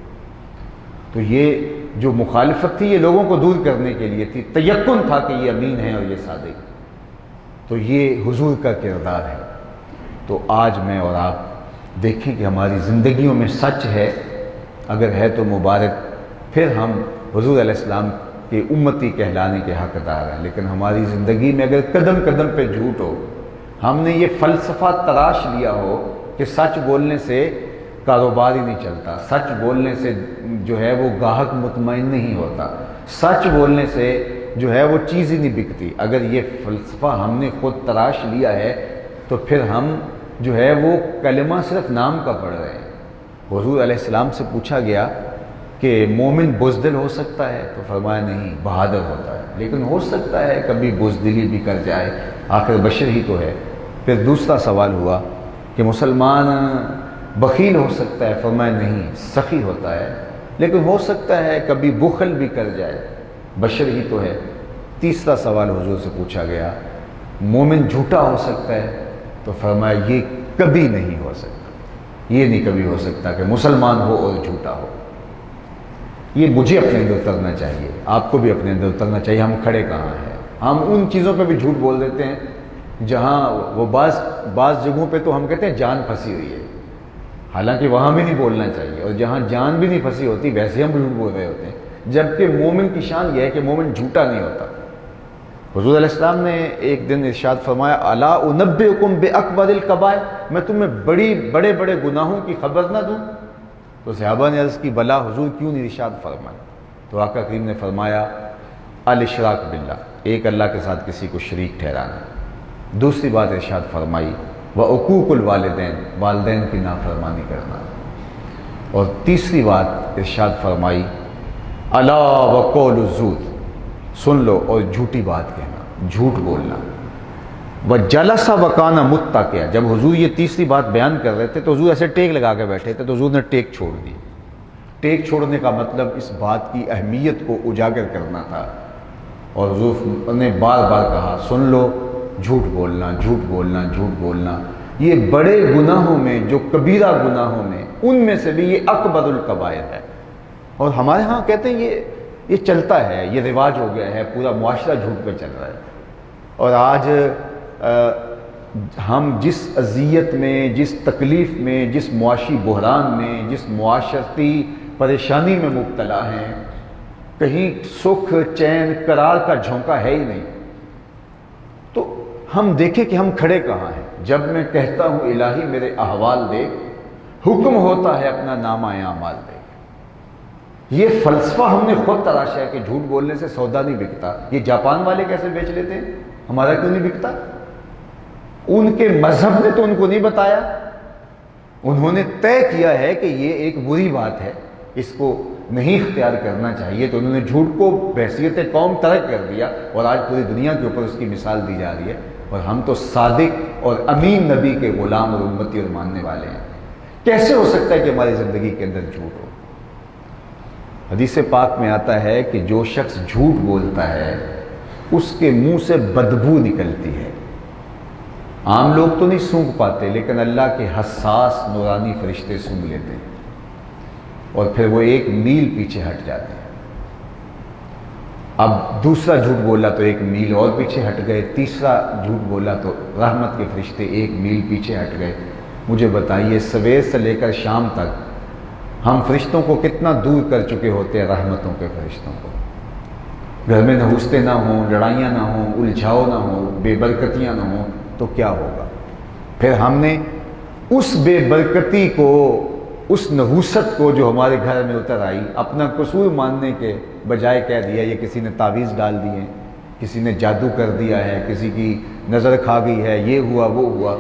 تو یہ جو مخالفت تھی یہ لوگوں کو دور کرنے کے لیے تھی، تیقن تھا کہ یہ امین ہیں اور یہ صادق۔ تو یہ حضور کا کردار ہے۔ تو آج میں اور آپ دیکھیں کہ ہماری زندگیوں میں سچ ہے، اگر ہے تو مبارک، پھر ہم حضور علیہ السلام کے امتی کہلانے کے حقدار ہیں۔ لیکن ہماری زندگی میں اگر قدم قدم پہ جھوٹ ہو، ہم نے یہ فلسفہ تراش لیا ہو کہ سچ بولنے سے کاروبار ہی نہیں چلتا، سچ بولنے سے جو ہے وہ گاہک مطمئن نہیں ہوتا، سچ بولنے سے جو ہے وہ چیز ہی نہیں بکتی، اگر یہ فلسفہ ہم نے خود تراش لیا ہے تو پھر ہم جو ہے وہ کلمہ صرف نام کا پڑھ رہے ہیں۔ حضور علیہ السلام سے پوچھا گیا کہ مومن بزدل ہو سکتا ہے؟ تو فرمایا نہیں، بہادر ہوتا ہے، لیکن ہو سکتا ہے کبھی بزدلی بھی کر جائے، آخر بشر ہی تو ہے۔ پھر دوسرا سوال ہوا کہ مسلمان بخیل ہو سکتا ہے؟ فرمایا نہیں، سخی ہوتا ہے، لیکن ہو سکتا ہے کبھی بخل بھی کر جائے، بشر ہی تو ہے۔ تیسرا سوال حضور سے پوچھا گیا، مومن جھوٹا ہو سکتا ہے؟ تو فرمایا یہ کبھی نہیں ہو سکتا، یہ نہیں کبھی ہو سکتا کہ مسلمان ہو اور جھوٹا ہو۔ یہ مجھے اپنے اندر اترنا چاہیے، آپ کو بھی اپنے اندر اترنا چاہیے، ہم کھڑے کہاں ہیں۔ ہم ان چیزوں پہ بھی جھوٹ بول دیتے ہیں جہاں وہ بعض جگہوں پہ تو ہم کہتے ہیں جان پھنسی ہوئی ہے، حالانکہ وہاں بھی نہیں بولنا چاہیے، اور جہاں جان بھی نہیں پھنسی ہوتی ویسے ہم جھوٹ بول رہے ہوتے ہیں، جبکہ مومن کی شان یہ ہے کہ مومن جھوٹا نہیں ہوتا۔ حضور علیہ السلام نے ایک دن ارشاد فرمایا، الا انبئکم باکبر الکبائر، میں تمہیں بڑے بڑے گناہوں کی خبر نہ دوں؟ تو صحابہ نے عرض کی بلا حضور، کیوں نہیں ارشاد فرمایا؟ تو آقا کریم نے فرمایا، الاشراک باللہ، ایک اللہ کے ساتھ کسی کو شریک ٹھہرانا۔ دوسری بات ارشاد فرمائی، وعقوق الوالدین، والدین کی نافرمانی کرنا۔ اور تیسری بات ارشاد فرمائی، الا وقول الزور، سن لو اور جھوٹی بات کہنا، جھوٹ بولنا۔ وجلس وکانا متکئا، جب حضور یہ تیسری بات بیان کر رہے تھے تو حضور ایسے ٹیک لگا کے بیٹھے تھے، تو حضور نے ٹیک چھوڑ دی۔ ٹیک چھوڑنے کا مطلب اس بات کی اہمیت کو اجاگر کرنا تھا، اور حضور نے بار بار کہا، سن لو، جھوٹ بولنا، جھوٹ بولنا، جھوٹ بولنا، یہ بڑے گناہوں میں، جو کبیرہ گناہوں میں، ان میں سے بھی یہ اکبر الکبائر ہے۔ اور ہمارے ہاں کہتے ہیں یہ چلتا ہے، یہ رواج ہو گیا ہے، پورا معاشرہ جھوٹ پہ چل رہا ہے۔ اور آج ہم جس اذیت میں، جس تکلیف میں، جس معاشی بحران میں، جس معاشرتی پریشانی میں مبتلا ہیں، کہیں سکھ، چین، قرار کا جھونکا ہے ہی نہیں۔ تو ہم دیکھیں کہ ہم کھڑے کہاں ہیں۔ جب میں کہتا ہوں الہی میرے احوال دیکھ، حکم ہوتا ہے اپنا نامہ اعمال دیکھ۔ یہ فلسفہ ہم نے خود تراشا ہے کہ جھوٹ بولنے سے سودا نہیں بکتا۔ یہ جاپان والے کیسے بیچ لیتے ہیں، ہمارا کیوں نہیں بکتا؟ ان کے مذہب نے تو ان کو نہیں بتایا، انہوں نے طے کیا ہے کہ یہ ایک بری بات ہے، اس کو نہیں اختیار کرنا چاہیے، تو انہوں نے جھوٹ کو بحیثیت قوم ترک کر دیا، اور آج پوری دنیا کے اوپر اس کی مثال دی جا رہی ہے۔ اور ہم تو صادق اور امین نبی کے غلام اور امتی اور ماننے والے ہیں۔ کیسے ہو سکتا ہے کہ ہماری زندگی کے اندر جھوٹ ہو؟ حدیث پاک میں آتا ہے کہ جو شخص جھوٹ بولتا ہے اس کے منہ سے بدبو نکلتی ہے. عام لوگ تو نہیں سونگھ پاتے، لیکن اللہ کے حساس نورانی فرشتے سونگھ لیتے ہیں اور پھر وہ 1 میل پیچھے ہٹ جاتے ہیں. اب دوسرا جھوٹ بولا تو 1 میل اور پیچھے ہٹ گئے، تیسرا جھوٹ بولا تو رحمت کے فرشتے 1 میل پیچھے ہٹ گئے. مجھے بتائیے سویر سے لے کر شام تک ہم فرشتوں کو کتنا دور کر چکے ہوتے ہیں رحمتوں کے فرشتوں کو. گھر میں نحوستیں نہ ہوں، لڑائیاں نہ ہوں، الجھاؤ نہ ہوں، بے برکتیاں نہ ہوں تو کیا ہوگا؟ پھر ہم نے اس بے برکتی کو، اس نحوست کو جو ہمارے گھر میں اتر آئی، اپنا قصور ماننے کے بجائے کہہ دیا یہ کسی نے تعویذ ڈال دی ہے، کسی نے جادو کر دیا ہے، کسی کی نظر کھا گئی ہے، یہ ہوا وہ ہوا.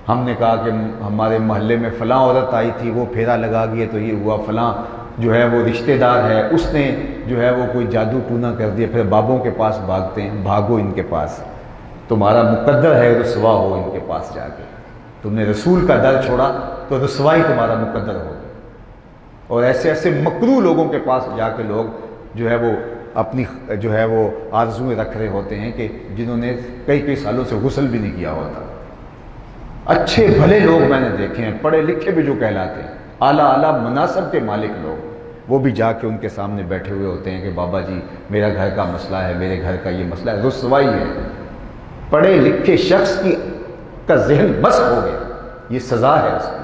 ہم نے کہا کہ ہمارے محلے میں فلاں عورت آئی تھی، وہ پھیرا لگا گئی تو یہ ہوا، فلاں جو ہے وہ رشتہ دار ہے، اس نے جو ہے وہ کوئی جادو ٹونا کر دیا. پھر بابوں کے پاس بھاگتے ہیں، بھاگو ان کے پاس، تمہارا مقدر ہے رسوا ہو ان کے پاس جا کے. تم نے رسول کا در چھوڑا تو رسوائی تمہارا مقدر ہو. اور ایسے ایسے مکروہ لوگوں کے پاس جا کے لوگ جو ہے وہ اپنی جو ہے وہ آرزویں رکھ رہے ہوتے ہیں کہ جنہوں نے کئی سالوں سے غسل بھی نہیں کیا ہوتا. اچھے بھلے لوگ میں نے دیکھے ہیں، پڑھے لکھے بھی جو کہلاتے ہیں، اعلیٰ مناصب کے مالک لوگ، وہ بھی جا کے ان کے سامنے بیٹھے ہوئے ہوتے ہیں کہ بابا جی میرا گھر کا مسئلہ ہے، میرے گھر کا یہ مسئلہ ہے. رسوائی ہے. پڑھے لکھے شخص کا ذہن بس ہو گیا، یہ سزا ہے اس کی.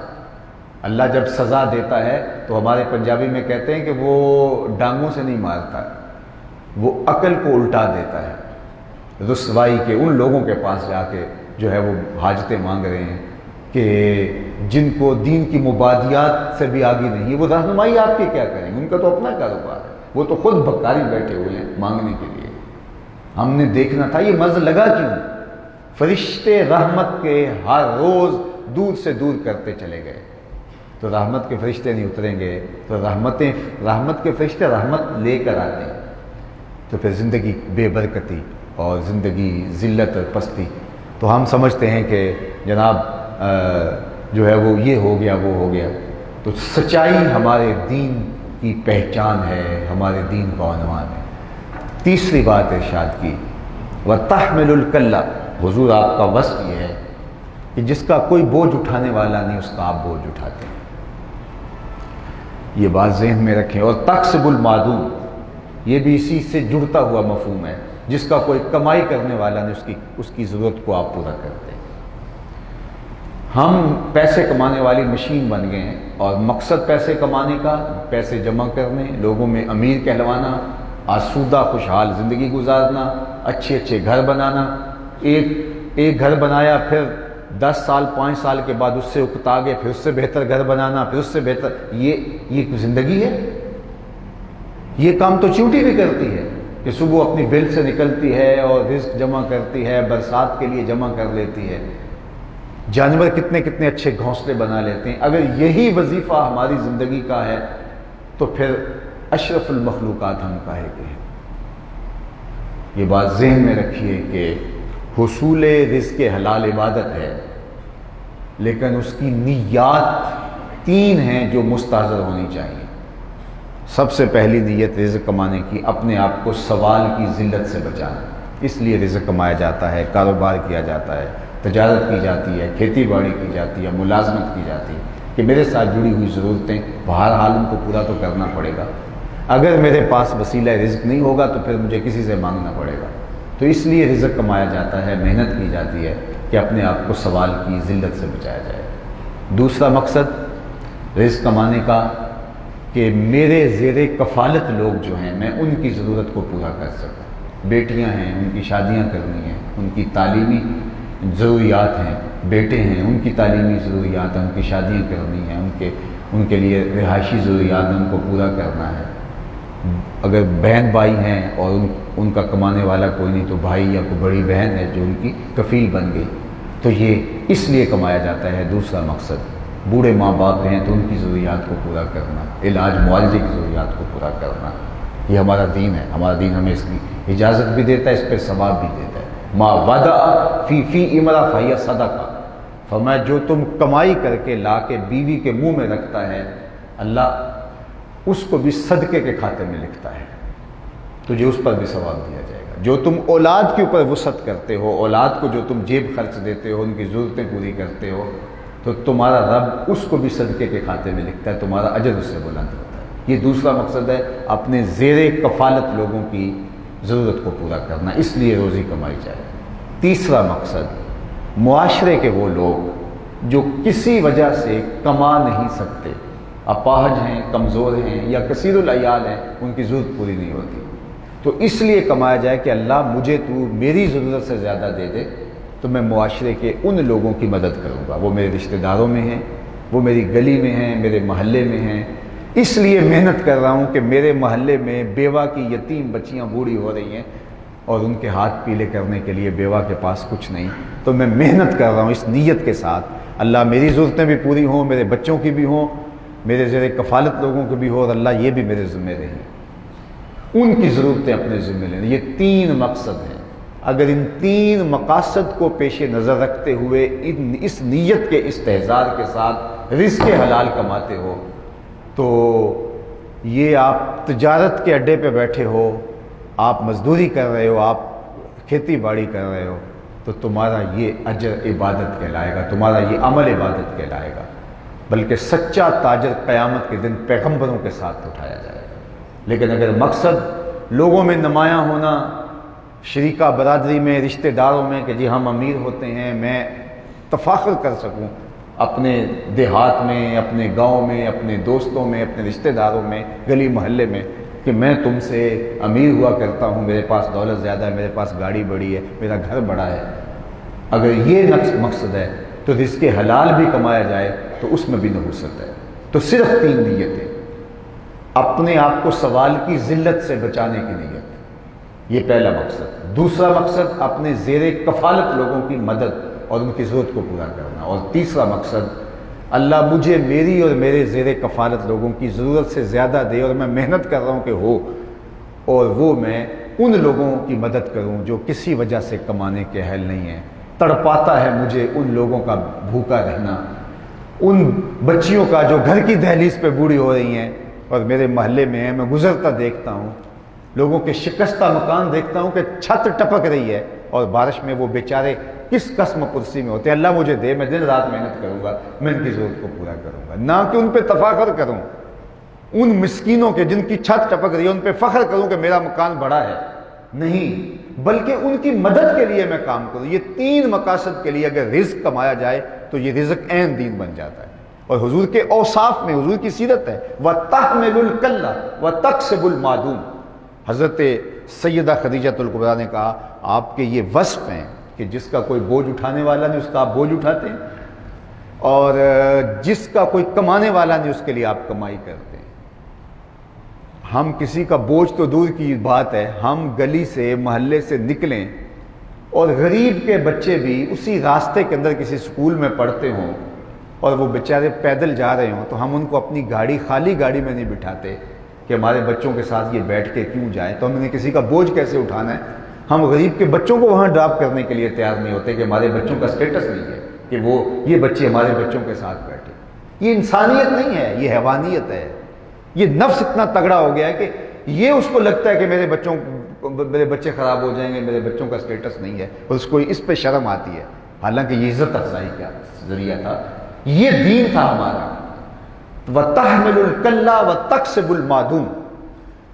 اللہ جب سزا دیتا ہے تو ہمارے پنجابی میں کہتے ہیں کہ وہ ڈانگوں سے نہیں مارتا، وہ عقل کو الٹا دیتا ہے. رسوائی کے ان لوگوں کے پاس جا کے جو ہے وہ حاجتیں مانگ رہے ہیں کہ جن کو دین کی مبادیات سے بھی آگے نہیں ہے، وہ رہنمائی آپ کی کیا کریں گے؟ ان کا تو اپنا کاروبار ہے، وہ تو خود بھکاری بیٹھے ہوئے ہیں مانگنے کے لیے. ہم نے دیکھنا تھا یہ مرض لگا کیوں. فرشتے رحمت کے ہر روز دور سے دور کرتے چلے گئے. تو رحمت کے فرشتے نہیں اتریں گے تو رحمت کے فرشتے رحمت لے کر آتے ہیں. تو پھر زندگی بے برکتی اور زندگی ذلت اور پستی. تو ہم سمجھتے ہیں کہ جناب جو ہے وہ یہ ہو گیا وہ ہو گیا. تو سچائی ہمارے دین کی پہچان ہے، ہمارے دین کا عنوان ہے. تیسری بات ارشاد کی وَتَحْمِلُ الْكَلَّ، حضور آپ کا وصف یہ ہے کہ جس کا کوئی بوجھ اٹھانے والا نہیں اس کا آپ بوجھ اٹھاتے ہیں. یہ بات ذہن میں رکھیں. اور تَقْسِبُ الْمَعْدُومَ، یہ بھی اسی سے جڑتا ہوا مفہوم ہے، جس کا کوئی کمائی کرنے والا نہیں اس کی ضرورت کو آپ پورا کرتے ہیں. ہم پیسے کمانے والی مشین بن گئے ہیں اور مقصد پیسے کمانے کا، پیسے جمع کرنے، لوگوں میں امیر کہلوانا، آسودہ خوشحال زندگی گزارنا، اچھے اچھے گھر بنانا. ایک گھر بنایا پھر 10 سال 5 سال کے بعد اس سے اکتا گئے، پھر اس سے بہتر گھر بنانا، پھر اس سے بہتر. یہ زندگی ہے؟ یہ کام تو چیونٹی بھی کرتی ہے کہ صبح اپنی بل سے نکلتی ہے اور رزق جمع کرتی ہے، برسات کے لیے جمع کر لیتی ہے. جانور کتنے کتنے اچھے گھونسلے بنا لیتے ہیں. اگر یہی وظیفہ ہماری زندگی کا ہے تو پھر اشرف المخلوقات ہم کاہے کے ہیں. یہ بات ذہن میں رکھیے کہ حصول رزق حلال عبادت ہے، لیکن اس کی نیات 3 ہیں جو مستحضر ہونی چاہیے. سب سے پہلی نیت رزق کمانے کی اپنے آپ کو سوال کی ذلت سے بچانا. اس لیے رزق کمایا جاتا ہے، کاروبار کیا جاتا ہے، تجارت کی جاتی ہے، کھیتی باڑی کی جاتی ہے، ملازمت کی جاتی ہے کہ میرے ساتھ جڑی ہوئی ضرورتیں بہرحال ان کو پورا تو کرنا پڑے گا. اگر میرے پاس وسیلہ رزق نہیں ہوگا تو پھر مجھے کسی سے مانگنا پڑے گا. تو اس لیے رزق کمایا جاتا ہے، محنت کی جاتی ہے کہ اپنے آپ کو سوال کی ذلت سے بچایا جائے. دوسرا مقصد رزق کمانے کا کہ میرے زیر کفالت لوگ جو ہیں میں ان کی ضرورت کو پورا کر سکوں. بیٹیاں ہیں، ان کی شادیاں کرنی ہیں، ان کی تعلیمی ضروریات ہیں، بیٹے ہیں، ان کی تعلیمی ضروریات ہیں، ان کی شادیاں کرنی ہیں، ان کے لیے رہائشی ضروریات ہیں، ان کو پورا کرنا ہے. اگر بہن بھائی ہیں اور ان کا کمانے والا کوئی نہیں تو بھائی یا کوئی بڑی بہن ہے جو ان کی کفیل بن گئی، تو یہ اس لیے کمایا جاتا ہے. دوسرا مقصد بوڑھے ماں باپ ہیں تو ان کی ضروریات کو پورا کرنا، علاج معالجے کی ضروریات کو پورا کرنا. یہ ہمارا دین ہے. ہمارا دین ہمیں اس کی اجازت بھی دیتا ہے، اس پہ ثواب بھی دیتا ہے. ما وضع فی امرأ فہی صدقہ، فرمایا جو تم کمائی کر کے لا کے بیوی کے منہ میں رکھتا ہے، اللہ اس کو بھی صدقے کے کھاتے میں لکھتا ہے، تجھے اس پر بھی ثواب دیا جائے گا۔ جو تم اولاد کے اوپر وسعت کرتے ہو، اولاد کو جو تم جیب خرچ دیتے ہو، ان کی ضرورتیں پوری کرتے ہو، تو تمہارا رب اس کو بھی صدقے کے کھاتے میں لکھتا ہے، تمہارا اجر اس سے بلند ہوتا ہے۔ یہ دوسرا مقصد ہے، اپنے زیر کفالت لوگوں کی ضرورت کو پورا کرنا، اس لیے روزی کمائی جائے۔ تیسرا مقصد، معاشرے کے وہ لوگ جو کسی وجہ سے کما نہیں سکتے، اپاہج ہیں، کمزور ہیں یا کثیر العیال ہیں، ان کی ضرورت پوری نہیں ہوتی، تو اس لیے کمایا جائے کہ اللہ مجھے تو میری ضرورت سے زیادہ دے دے تو میں معاشرے کے ان لوگوں کی مدد کروں گا، وہ میرے رشتہ داروں میں ہیں، وہ میری گلی میں ہیں، میرے محلے میں ہیں، اس لیے محنت کر رہا ہوں کہ میرے محلے میں بیوہ کی یتیم بچیاں بوڑھی ہو رہی ہیں اور ان کے ہاتھ پیلے کرنے کے لیے بیوہ کے پاس کچھ نہیں، تو میں محنت کر رہا ہوں اس نیت کے ساتھ، اللہ میری ضرورتیں بھی پوری ہوں، میرے بچوں کی بھی ہوں، میرے زیر کفالت لوگوں کی بھی ہو، اور اللہ یہ بھی میرے ذمہ رہیں، ان کی ضرورتیں اپنے ذمہ لینا۔ یہ تین مقصد ہیں، اگر ان تین مقاصد کو پیش نظر رکھتے ہوئے اس نیت کے استحضار کے ساتھ رزق حلال کماتے ہو، تو یہ آپ تجارت کے اڈے پہ بیٹھے ہو، آپ مزدوری کر رہے ہو، آپ کھیتی باڑی کر رہے ہو، تو تمہارا یہ اجر عبادت کہلائے گا، تمہارا یہ عمل عبادت کہلائے گا، بلکہ سچا تاجر قیامت کے دن پیغمبروں کے ساتھ اٹھایا جائے گا۔ لیکن اگر مقصد لوگوں میں نمایاں ہونا، شریکہ برادری میں، رشتہ داروں میں کہ جی ہم امیر ہوتے ہیں، میں تفاخر کر سکوں اپنے دیہات میں، اپنے گاؤں میں، اپنے دوستوں میں، اپنے رشتہ داروں میں، گلی محلے میں، کہ میں تم سے امیر ہوا کرتا ہوں، میرے پاس دولت زیادہ ہے، میرے پاس گاڑی بڑی ہے، میرا گھر بڑا ہے، اگر یہ مقصد ہے تو رزق حلال بھی کمایا جائے تو اس میں بھی نحوست ہے۔ تو صرف تین نیتیں، اپنے آپ کو سوال کی ذلت سے بچانے کی نیت، یہ پہلا مقصد۔ دوسرا مقصد، اپنے زیر کفالت لوگوں کی مدد اور ان کی ضرورت کو پورا کرنا۔ اور تیسرا مقصد، اللہ مجھے میری اور میرے زیر کفالت لوگوں کی ضرورت سے زیادہ دے، اور میں محنت کر رہا ہوں کہ ہو، اور وہ میں ان لوگوں کی مدد کروں جو کسی وجہ سے کمانے کے اہل نہیں ہیں۔ تڑپاتا ہے مجھے ان لوگوں کا بھوکا رہنا، ان بچیوں کا جو گھر کی دہلیز پہ بوڑھی ہو رہی ہیں اور میرے محلے میں ہیں، میں گزرتا دیکھتا ہوں، لوگوں کے شکستہ مکان دیکھتا ہوں کہ چھت ٹپک رہی ہے اور بارش میں وہ بیچارے کس قسم پرسی میں ہوتے ہیں۔ اللہ مجھے دے، میں دن رات محنت کروں گا، میں ان کی ضرورت کو پورا کروں گا، نہ کہ ان پہ تفاخر کروں، ان مسکینوں کے جن کی چھت ٹپک رہی ہے ان پہ فخر کروں کہ میرا مکان بڑا ہے، نہیں، بلکہ ان کی مدد کے لیے میں کام کروں۔ یہ تین مقاصد کے لیے اگر رزق کمایا جائے تو یہ رزق عین دین بن جاتا ہے۔ اور حضور کے اوصاف میں، حضور کی سیرت ہے، وَتَحْمِلُ الْكَلَّ وَتَكْسِبُ الْمَعْدُومَ، حضرت سیدہ خدیجہ الکبریٰ نے کہا آپ کے یہ وصف ہیں کہ جس کا کوئی بوجھ اٹھانے والا نہیں اس کا آپ بوجھ اٹھاتے ہیں، اور جس کا کوئی کمانے والا نہیں اس کے لیے آپ کمائی کرتے ہیں۔ ہم کسی کا بوجھ تو دور کی بات ہے، ہم گلی سے، محلے سے نکلیں اور غریب کے بچے بھی اسی راستے کے اندر کسی سکول میں پڑھتے ہوں اور وہ بیچارے پیدل جا رہے ہوں، تو ہم ان کو اپنی گاڑی، خالی گاڑی میں نہیں بٹھاتے کہ ہمارے بچوں کے ساتھ یہ بیٹھ کے کیوں جائیں، تو ہم نے کسی کا بوجھ کیسے اٹھانا ہے؟ ہم غریب کے بچوں کو وہاں ڈراپ کرنے کے لیے تیار نہیں ہوتے کہ ہمارے بچوں کا سٹیٹس نہیں ہے کہ وہ یہ بچے ہمارے بچوں کے ساتھ بیٹھے۔ یہ انسانیت نہیں ہے، یہ حیوانیت ہے۔ یہ نفس اتنا تگڑا ہو گیا ہے کہ یہ اس کو لگتا ہے کہ میرے بچے خراب ہو جائیں گے، میرے بچوں کا سٹیٹس نہیں ہے، اور اس کو اس پہ شرم آتی ہے، حالانکہ یہ عزت افزائی کا ذریعہ تھا، یہ دین تھا ہمارا۔ وَتَحْمِلُ الْكَلَّ وَتَكْسِبُ الْمَعْدُومَ۔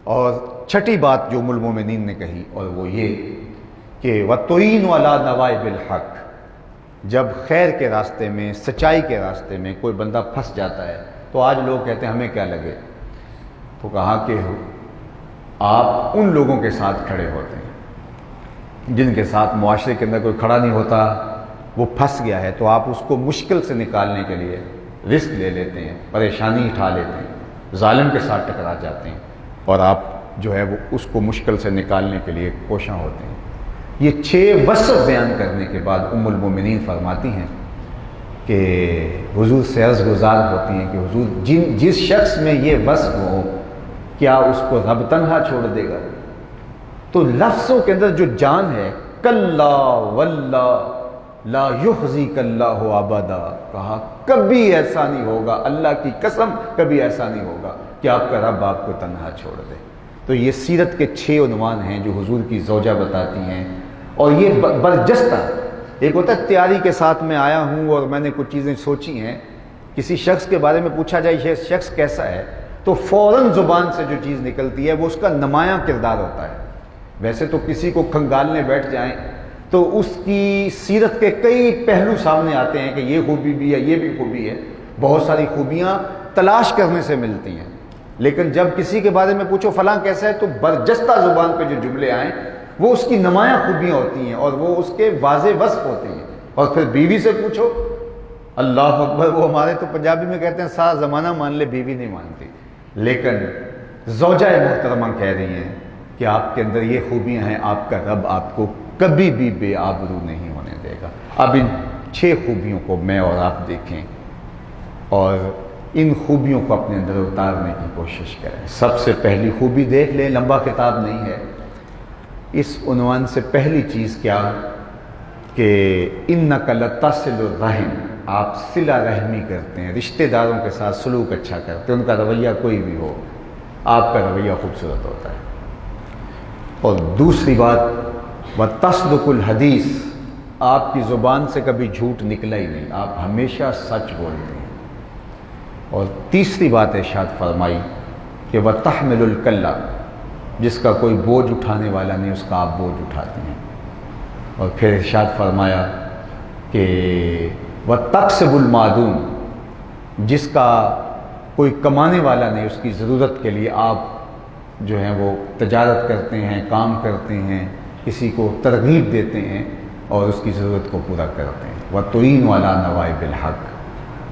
اور چھٹی بات جو ام المومنین نے کہی، اور وہ یہ کہ وَتُعِينُ عَلَى نَوَائِبِ الْحَقِّ، جب خیر کے راستے میں، سچائی کے راستے میں کوئی بندہ پھنس جاتا ہے تو آج لوگ کہتے ہیں ہمیں کیا لگے، تو کہا کہ آپ ان لوگوں کے ساتھ کھڑے ہوتے ہیں جن کے ساتھ معاشرے کے اندر کوئی کھڑا نہیں ہوتا، وہ پھنس گیا ہے، تو آپ اس کو مشکل سے نکالنے کے لیے رسک لے لیتے ہیں، پریشانی اٹھا لیتے ہیں، ظالم کے ساتھ ٹکرا جاتے ہیں، اور آپ جو ہے وہ اس کو مشکل سے نکالنے کے لیے کوشاں ہوتے ہیں۔ یہ 6 وصف بیان کرنے کے بعد ام المومنین فرماتی ہیں کہ حضور سے عرض گزار ہوتی ہیں کہ حضور جس شخص میں یہ وصف ہو کیا اس کو رب تنہا چھوڑ دے گا؟ تو لفظوں کے اندر جو جان ہے، کلا واللہ لا یخزیک اللہ ابدا، کہا کبھی ایسا نہیں ہوگا، اللہ کی قسم کبھی ایسا نہیں ہوگا کہ آپ کا رب آپ کو تنہا چھوڑ دے۔ تو یہ سیرت کے 6 عنوان ہیں جو حضور کی زوجہ بتاتی ہیں، اور یہ برجستہ، ایک ہوتا ہے تیاری کے ساتھ میں آیا ہوں اور میں نے کچھ چیزیں سوچی ہیں، کسی شخص کے بارے میں پوچھا جائے یہ شخص کیسا ہے تو فوراً زبان سے جو چیز نکلتی ہے وہ اس کا نمایاں کردار ہوتا ہے۔ ویسے تو کسی کو کھنگالنے بیٹھ جائیں تو اس کی سیرت کے کئی پہلو سامنے آتے ہیں کہ یہ خوبی بھی ہے، یہ بھی خوبی ہے، بہت ساری خوبیاں تلاش کرنے سے ملتی ہیں، لیکن جب کسی کے بارے میں پوچھو فلاں کیسا ہے تو برجستہ زبان پہ جو جملے آئیں وہ اس کی نمایاں خوبیاں ہوتی ہیں اور وہ اس کے واضح وصف ہوتے ہیں۔ اور پھر بیوی سے پوچھو، اللہ اکبر، وہ ہمارے تو پنجابی میں کہتے ہیں سارا زمانہ مان لے بیوی نہیں مانتی، لیکن زوجہ محترمہ کہہ رہی ہیں کہ آپ کے اندر یہ خوبیاں ہیں، آپ کا رب آپ کو کبھی بھی بے آبرو نہیں ہونے دے گا۔ اب ان 6 خوبیوں کو میں اور آپ دیکھیں اور ان خوبیوں کو اپنے اندر اتارنے کی کوشش کریں۔ سب سے پہلی خوبی دیکھ لیں، لمبا کتاب نہیں ہے، اس عنوان سے پہلی چیز کیا کہ اِنَّكَ لَتَصِلُ الرَّحِمَ، آپ صلہ رحمی کرتے ہیں، رشتہ داروں کے ساتھ سلوک اچھا کرتے ہیں، ان کا رویہ کوئی بھی ہو، آپ کا رویہ خوبصورت ہوتا ہے۔ اور دوسری بات وَتَصْدُقُ الْحَدِيث، آپ کی زبان سے کبھی جھوٹ نکلا ہی نہیں، آپ ہمیشہ سچ بولتے ہیں۔ اور تیسری بات ارشاد فرمائی کہ وَتَحْمِلُ الْكَلَّ، جس کا کوئی بوجھ اٹھانے والا نہیں اس کا آپ بوجھ اٹھاتے ہیں۔ اور پھر ارشاد فرمایا کہ وَتَقْسِبُ الْمَعْدُومَ، جس کا کوئی کمانے والا نہیں اس کی ضرورت کے لیے آپ جو ہیں وہ تجارت کرتے ہیں، کام کرتے ہیں، کسی کو ترغیب دیتے ہیں اور اس کی ضرورت کو پورا کرتے ہیں۔ وَتُعِينُ عَلَى نَوَائِبِ الْحَقِّ،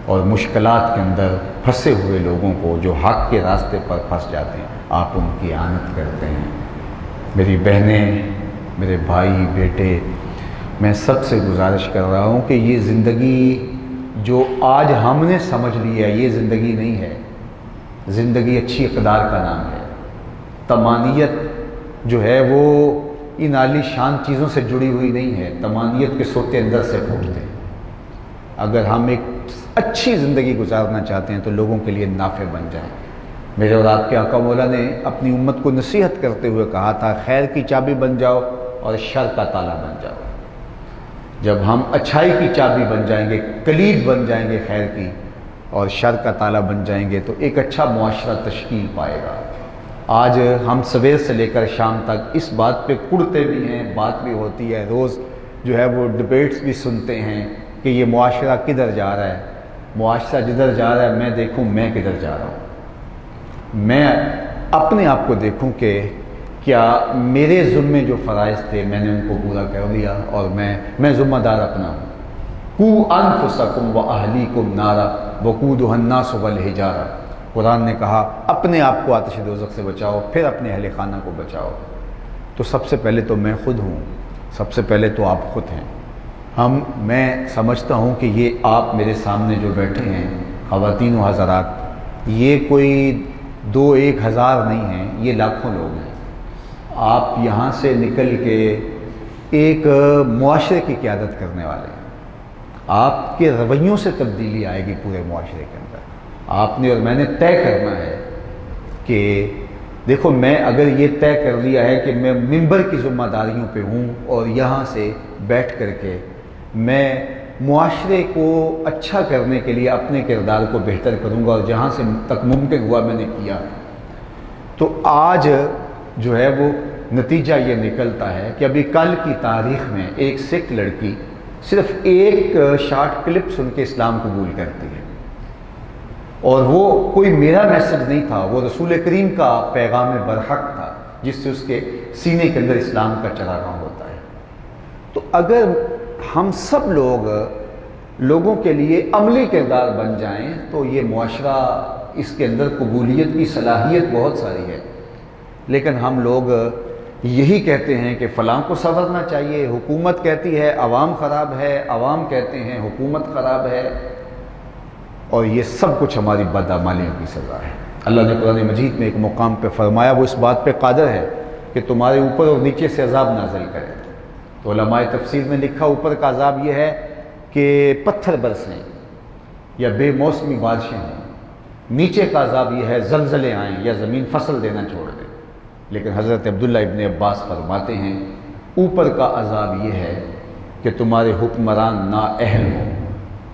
اور مشکلات کے اندر پھنسے ہوئے لوگوں کو جو حق کے راستے پر پھنس جاتے ہیں آپ ان کی اعانت کرتے ہیں۔ میری بہنیں، میرے بھائی، بیٹے، میں سب سے گزارش کر رہا ہوں کہ یہ زندگی جو آج ہم نے سمجھ لی ہے یہ زندگی نہیں ہے، زندگی اچھی اقدار کا نام ہے۔ طمانیت جو ہے وہ ان عالی شان چیزوں سے جڑی ہوئی نہیں ہے، طمانیت کے سوتے اندر سے پھوٹتے ہیں۔ اگر ہم ایک اچھی زندگی گزارنا چاہتے ہیں تو لوگوں کے لیے نافع بن جائیں۔ میرے اور آپ کے آقا مولا نے اپنی امت کو نصیحت کرتے ہوئے کہا تھا خیر کی چابی بن جاؤ اور شر کا تالا بن جاؤ۔ جب ہم اچھائی کی چابی بن جائیں گے، کلید بن جائیں گے خیر کی، اور شر کا تالا بن جائیں گے تو ایک اچھا معاشرہ تشکیل پائے گا۔ آج ہم سویر سے لے کر شام تک اس بات پہ کڑتے بھی ہیں، بات بھی ہوتی ہے، روز جو ہے وہ ڈبیٹس بھی سنتے ہیں کہ یہ معاشرہ کدھر جا رہا ہے۔ معاشرہ جدھر جا رہا ہے میں دیکھوں میں کدھر جا رہا ہوں، میں اپنے آپ کو دیکھوں کہ کیا میرے ذمے جو فرائض تھے میں نے ان کو پورا کر لیا، اور میں ذمہ دار اپنا ہوں۔ قُوا أَنفُسَكُمْ وَأَهْلِيكُمْ نَارًا وَقُودُهَا النَّاسُ وَالْحِجَارَةُ، قرآن نے کہا اپنے آپ کو آتش دوزخ سے بچاؤ، پھر اپنے اہل خانہ کو بچاؤ۔ تو سب سے پہلے تو میں خود ہوں، سب سے پہلے تو آپ خود ہیں۔ میں سمجھتا ہوں کہ یہ آپ میرے سامنے جو بیٹھے ہیں خواتین و حضرات، یہ کوئی 2-1 ہزار نہیں ہیں، یہ لاکھوں لوگ ہیں۔ آپ یہاں سے نکل کے ایک معاشرے کی قیادت کرنے والے ہیں۔ آپ کے رویوں سے تبدیلی آئے گی پورے معاشرے کے اندر۔ آپ نے اور میں نے طے کرنا ہے کہ دیکھو میں اگر یہ طے کر لیا ہے کہ میں منبر کی ذمہ داریوں پہ ہوں اور یہاں سے بیٹھ کر کے میں معاشرے کو اچھا کرنے کے لیے اپنے کردار کو بہتر کروں گا، اور جہاں سے تک ممکن ہوا میں نے کیا، تو آج جو ہے وہ نتیجہ یہ نکلتا ہے کہ ابھی کل کی تاریخ میں ایک سکھ لڑکی صرف ایک شارٹ کلپ سن کے اسلام قبول کرتی ہے، اور وہ کوئی میرا میسج نہیں تھا، وہ رسول کریم کا پیغام برحق تھا جس سے اس کے سینے کے اندر اسلام کا چراغاں ہوتا ہے۔ تو اگر ہم سب لوگوں کے لیے عملی کردار بن جائیں تو یہ معاشرہ، اس کے اندر قبولیت کی صلاحیت بہت ساری ہے، لیکن ہم لوگ یہی کہتے ہیں کہ فلاں کو سنورنا چاہیے، حکومت کہتی ہے عوام خراب ہے، عوام کہتے ہیں حکومت خراب ہے، اور یہ سب کچھ ہماری بدعمالیوں کی سزا ہے۔ اللہ نے قرآن مجید میں ایک مقام پہ فرمایا وہ اس بات پہ قادر ہے کہ تمہارے اوپر اور نیچے سے عذاب نازل کرے، تو علماء تفسیر نے لکھا اوپر کا عذاب یہ ہے کہ پتھر برسیں یا بے موسمی بارشیں ہوں، نیچے کا عذاب یہ ہے زلزلے آئیں یا زمین فصل دینا چھوڑ دے۔ لیکن حضرت عبداللہ ابن عباس فرماتے ہیں اوپر کا عذاب یہ ہے کہ تمہارے حکمران نااہل ہوں،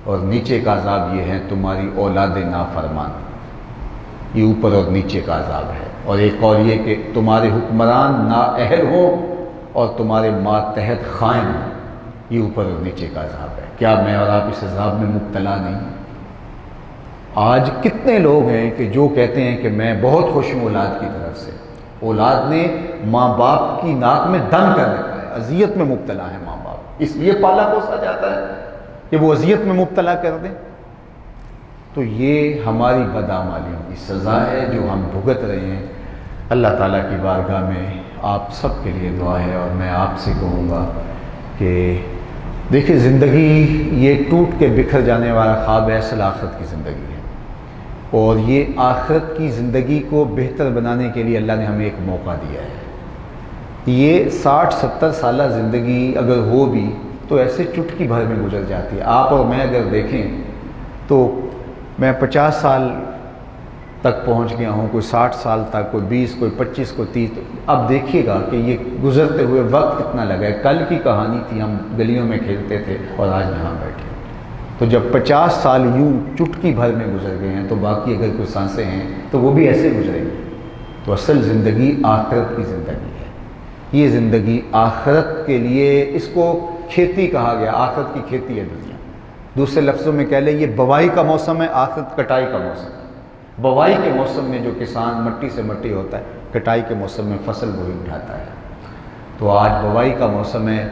اور نیچے کا عذاب یہ ہے تمہاری اولاد نافرمان۔ یہ اوپر اور نیچے کا عذاب ہے۔ اور ایک اور یہ کہ تمہارے حکمران نااہل ہوں اور تمہارے ماتحت خائن ہوں، یہ اوپر اور نیچے کا عذاب ہے۔ کیا میں اور آپ اس عذاب میں مبتلا نہیں؟ آج کتنے لوگ ہیں کہ جو کہتے ہیں کہ میں بہت خوش ہوں اولاد کی طرف سے، اولاد نے ماں باپ کی ناک میں دم کر رکھا ہے، اذیت میں مبتلا ہے ماں باپ، اس لیے پالا پوسا جاتا ہے کہ وہ اذیت میں مبتلا کر دیں۔ تو یہ ہماری بدعمالیوں کی سزا ہے جو ہم بھگت رہے ہیں۔ اللہ تعالیٰ کی بارگاہ میں آپ سب کے لیے دعا ہے، اور میں آپ سے کہوں گا کہ دیکھیں زندگی یہ ٹوٹ کے بکھر جانے والا خواب ہے، اصل آخرت کی زندگی ہے، اور یہ آخرت کی زندگی کو بہتر بنانے کے لیے اللہ نے ہمیں ایک موقع دیا ہے۔ یہ 60-70 سالہ زندگی اگر ہو بھی تو ایسے چٹکی بھر میں گزر جاتی ہے۔ آپ اور میں اگر دیکھیں تو میں 50 سال تک پہنچ گیا ہوں، کوئی 60 سال تک، کوئی 20، کوئی 25، کوئی 30۔ اب دیکھیے گا کہ یہ گزرتے ہوئے وقت کتنا لگا ہے۔ کل کی کہانی تھی، ہم گلیوں میں کھیلتے تھے اور آج یہاں بیٹھے۔ تو جب 50 سال یوں چٹکی بھر میں گزر گئے ہیں تو باقی اگر کوئی سانسیں ہیں تو وہ بھی ایسے گزریں گی۔ تو اصل زندگی آخرت کی زندگی ہے۔ یہ زندگی آخرت کے لیے، اس کو کھیتی کہا گیا، آخرت کی کھیتی ہے دنیا۔ دوسرے لفظوں میں کہہ لیں یہ بوائی کا موسم ہے، آخرت کٹائی کا موسم ہے۔ بوائی کے موسم میں جو کسان مٹی سے مٹی ہوتا ہے، کٹائی کے موسم میں فصل وہی اٹھاتا ہے۔ تو آج بوائی کا موسم ہے،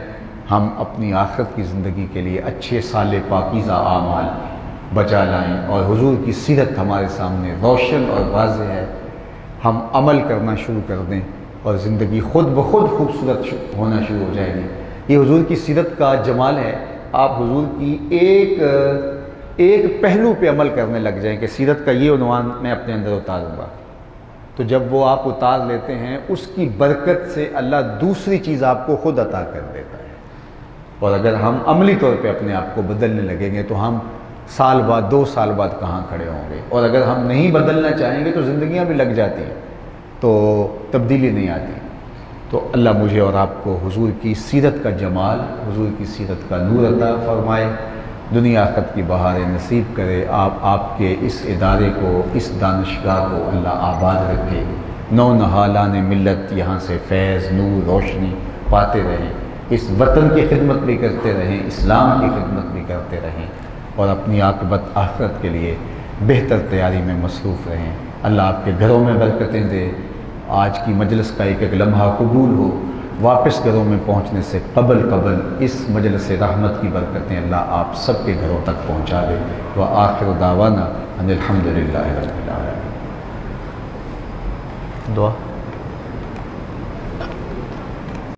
ہم اپنی آخرت کی زندگی کے لیے اچھے صالح پاکیزہ اعمال بچا لائیں، اور حضور کی سیرت ہمارے سامنے روشن اور واضح ہے، ہم عمل کرنا شروع کر دیں اور زندگی خود بخود خوبصورت ہونا شروع ہو جائے گی۔ یہ حضور کی سیرت کا جمال ہے، آپ حضور کی ایک پہلو پہ عمل کرنے لگ جائیں کہ سیرت کا یہ عنوان میں اپنے اندر اتاروں گا، تو جب وہ آپ اتار لیتے ہیں اس کی برکت سے اللہ دوسری چیز آپ کو خود عطا کر دیتا ہے۔ اور اگر ہم عملی طور پہ اپنے آپ کو بدلنے لگیں گے تو ہم سال بعد 2 سال بعد کہاں کھڑے ہوں گے، اور اگر ہم نہیں بدلنا چاہیں گے تو زندگیاں بھی لگ جاتی ہیں تو تبدیلی نہیں آتی۔ تو اللہ مجھے اور آپ کو حضور کی سیرت کا جمال، حضور کی سیرت کا نور عطا فرمائے، دنیا آخرت کی بہاریں نصیب کرے۔ آپ کے اس ادارے کو، اس دانشگاہ کو اللہ آباد رکھے، نو نہالان ملت یہاں سے فیض، نور، روشنی پاتے رہیں، اس وطن کی خدمت بھی کرتے رہیں، اسلام کی خدمت بھی کرتے رہیں، اور اپنی عاقبت آخرت کے لیے بہتر تیاری میں مصروف رہیں۔ اللہ آپ کے گھروں میں برکتیں دے، آج کی مجلس کا ایک ایک لمحہ قبول ہو، واپس گھروں میں پہنچنے سے قبل اس مجلس رحمت کی برکتیں اللہ آپ سب کے گھروں تک پہنچا دے۔ وآخر دعوانا ان الحمدللہ رب العالمین۔ دعا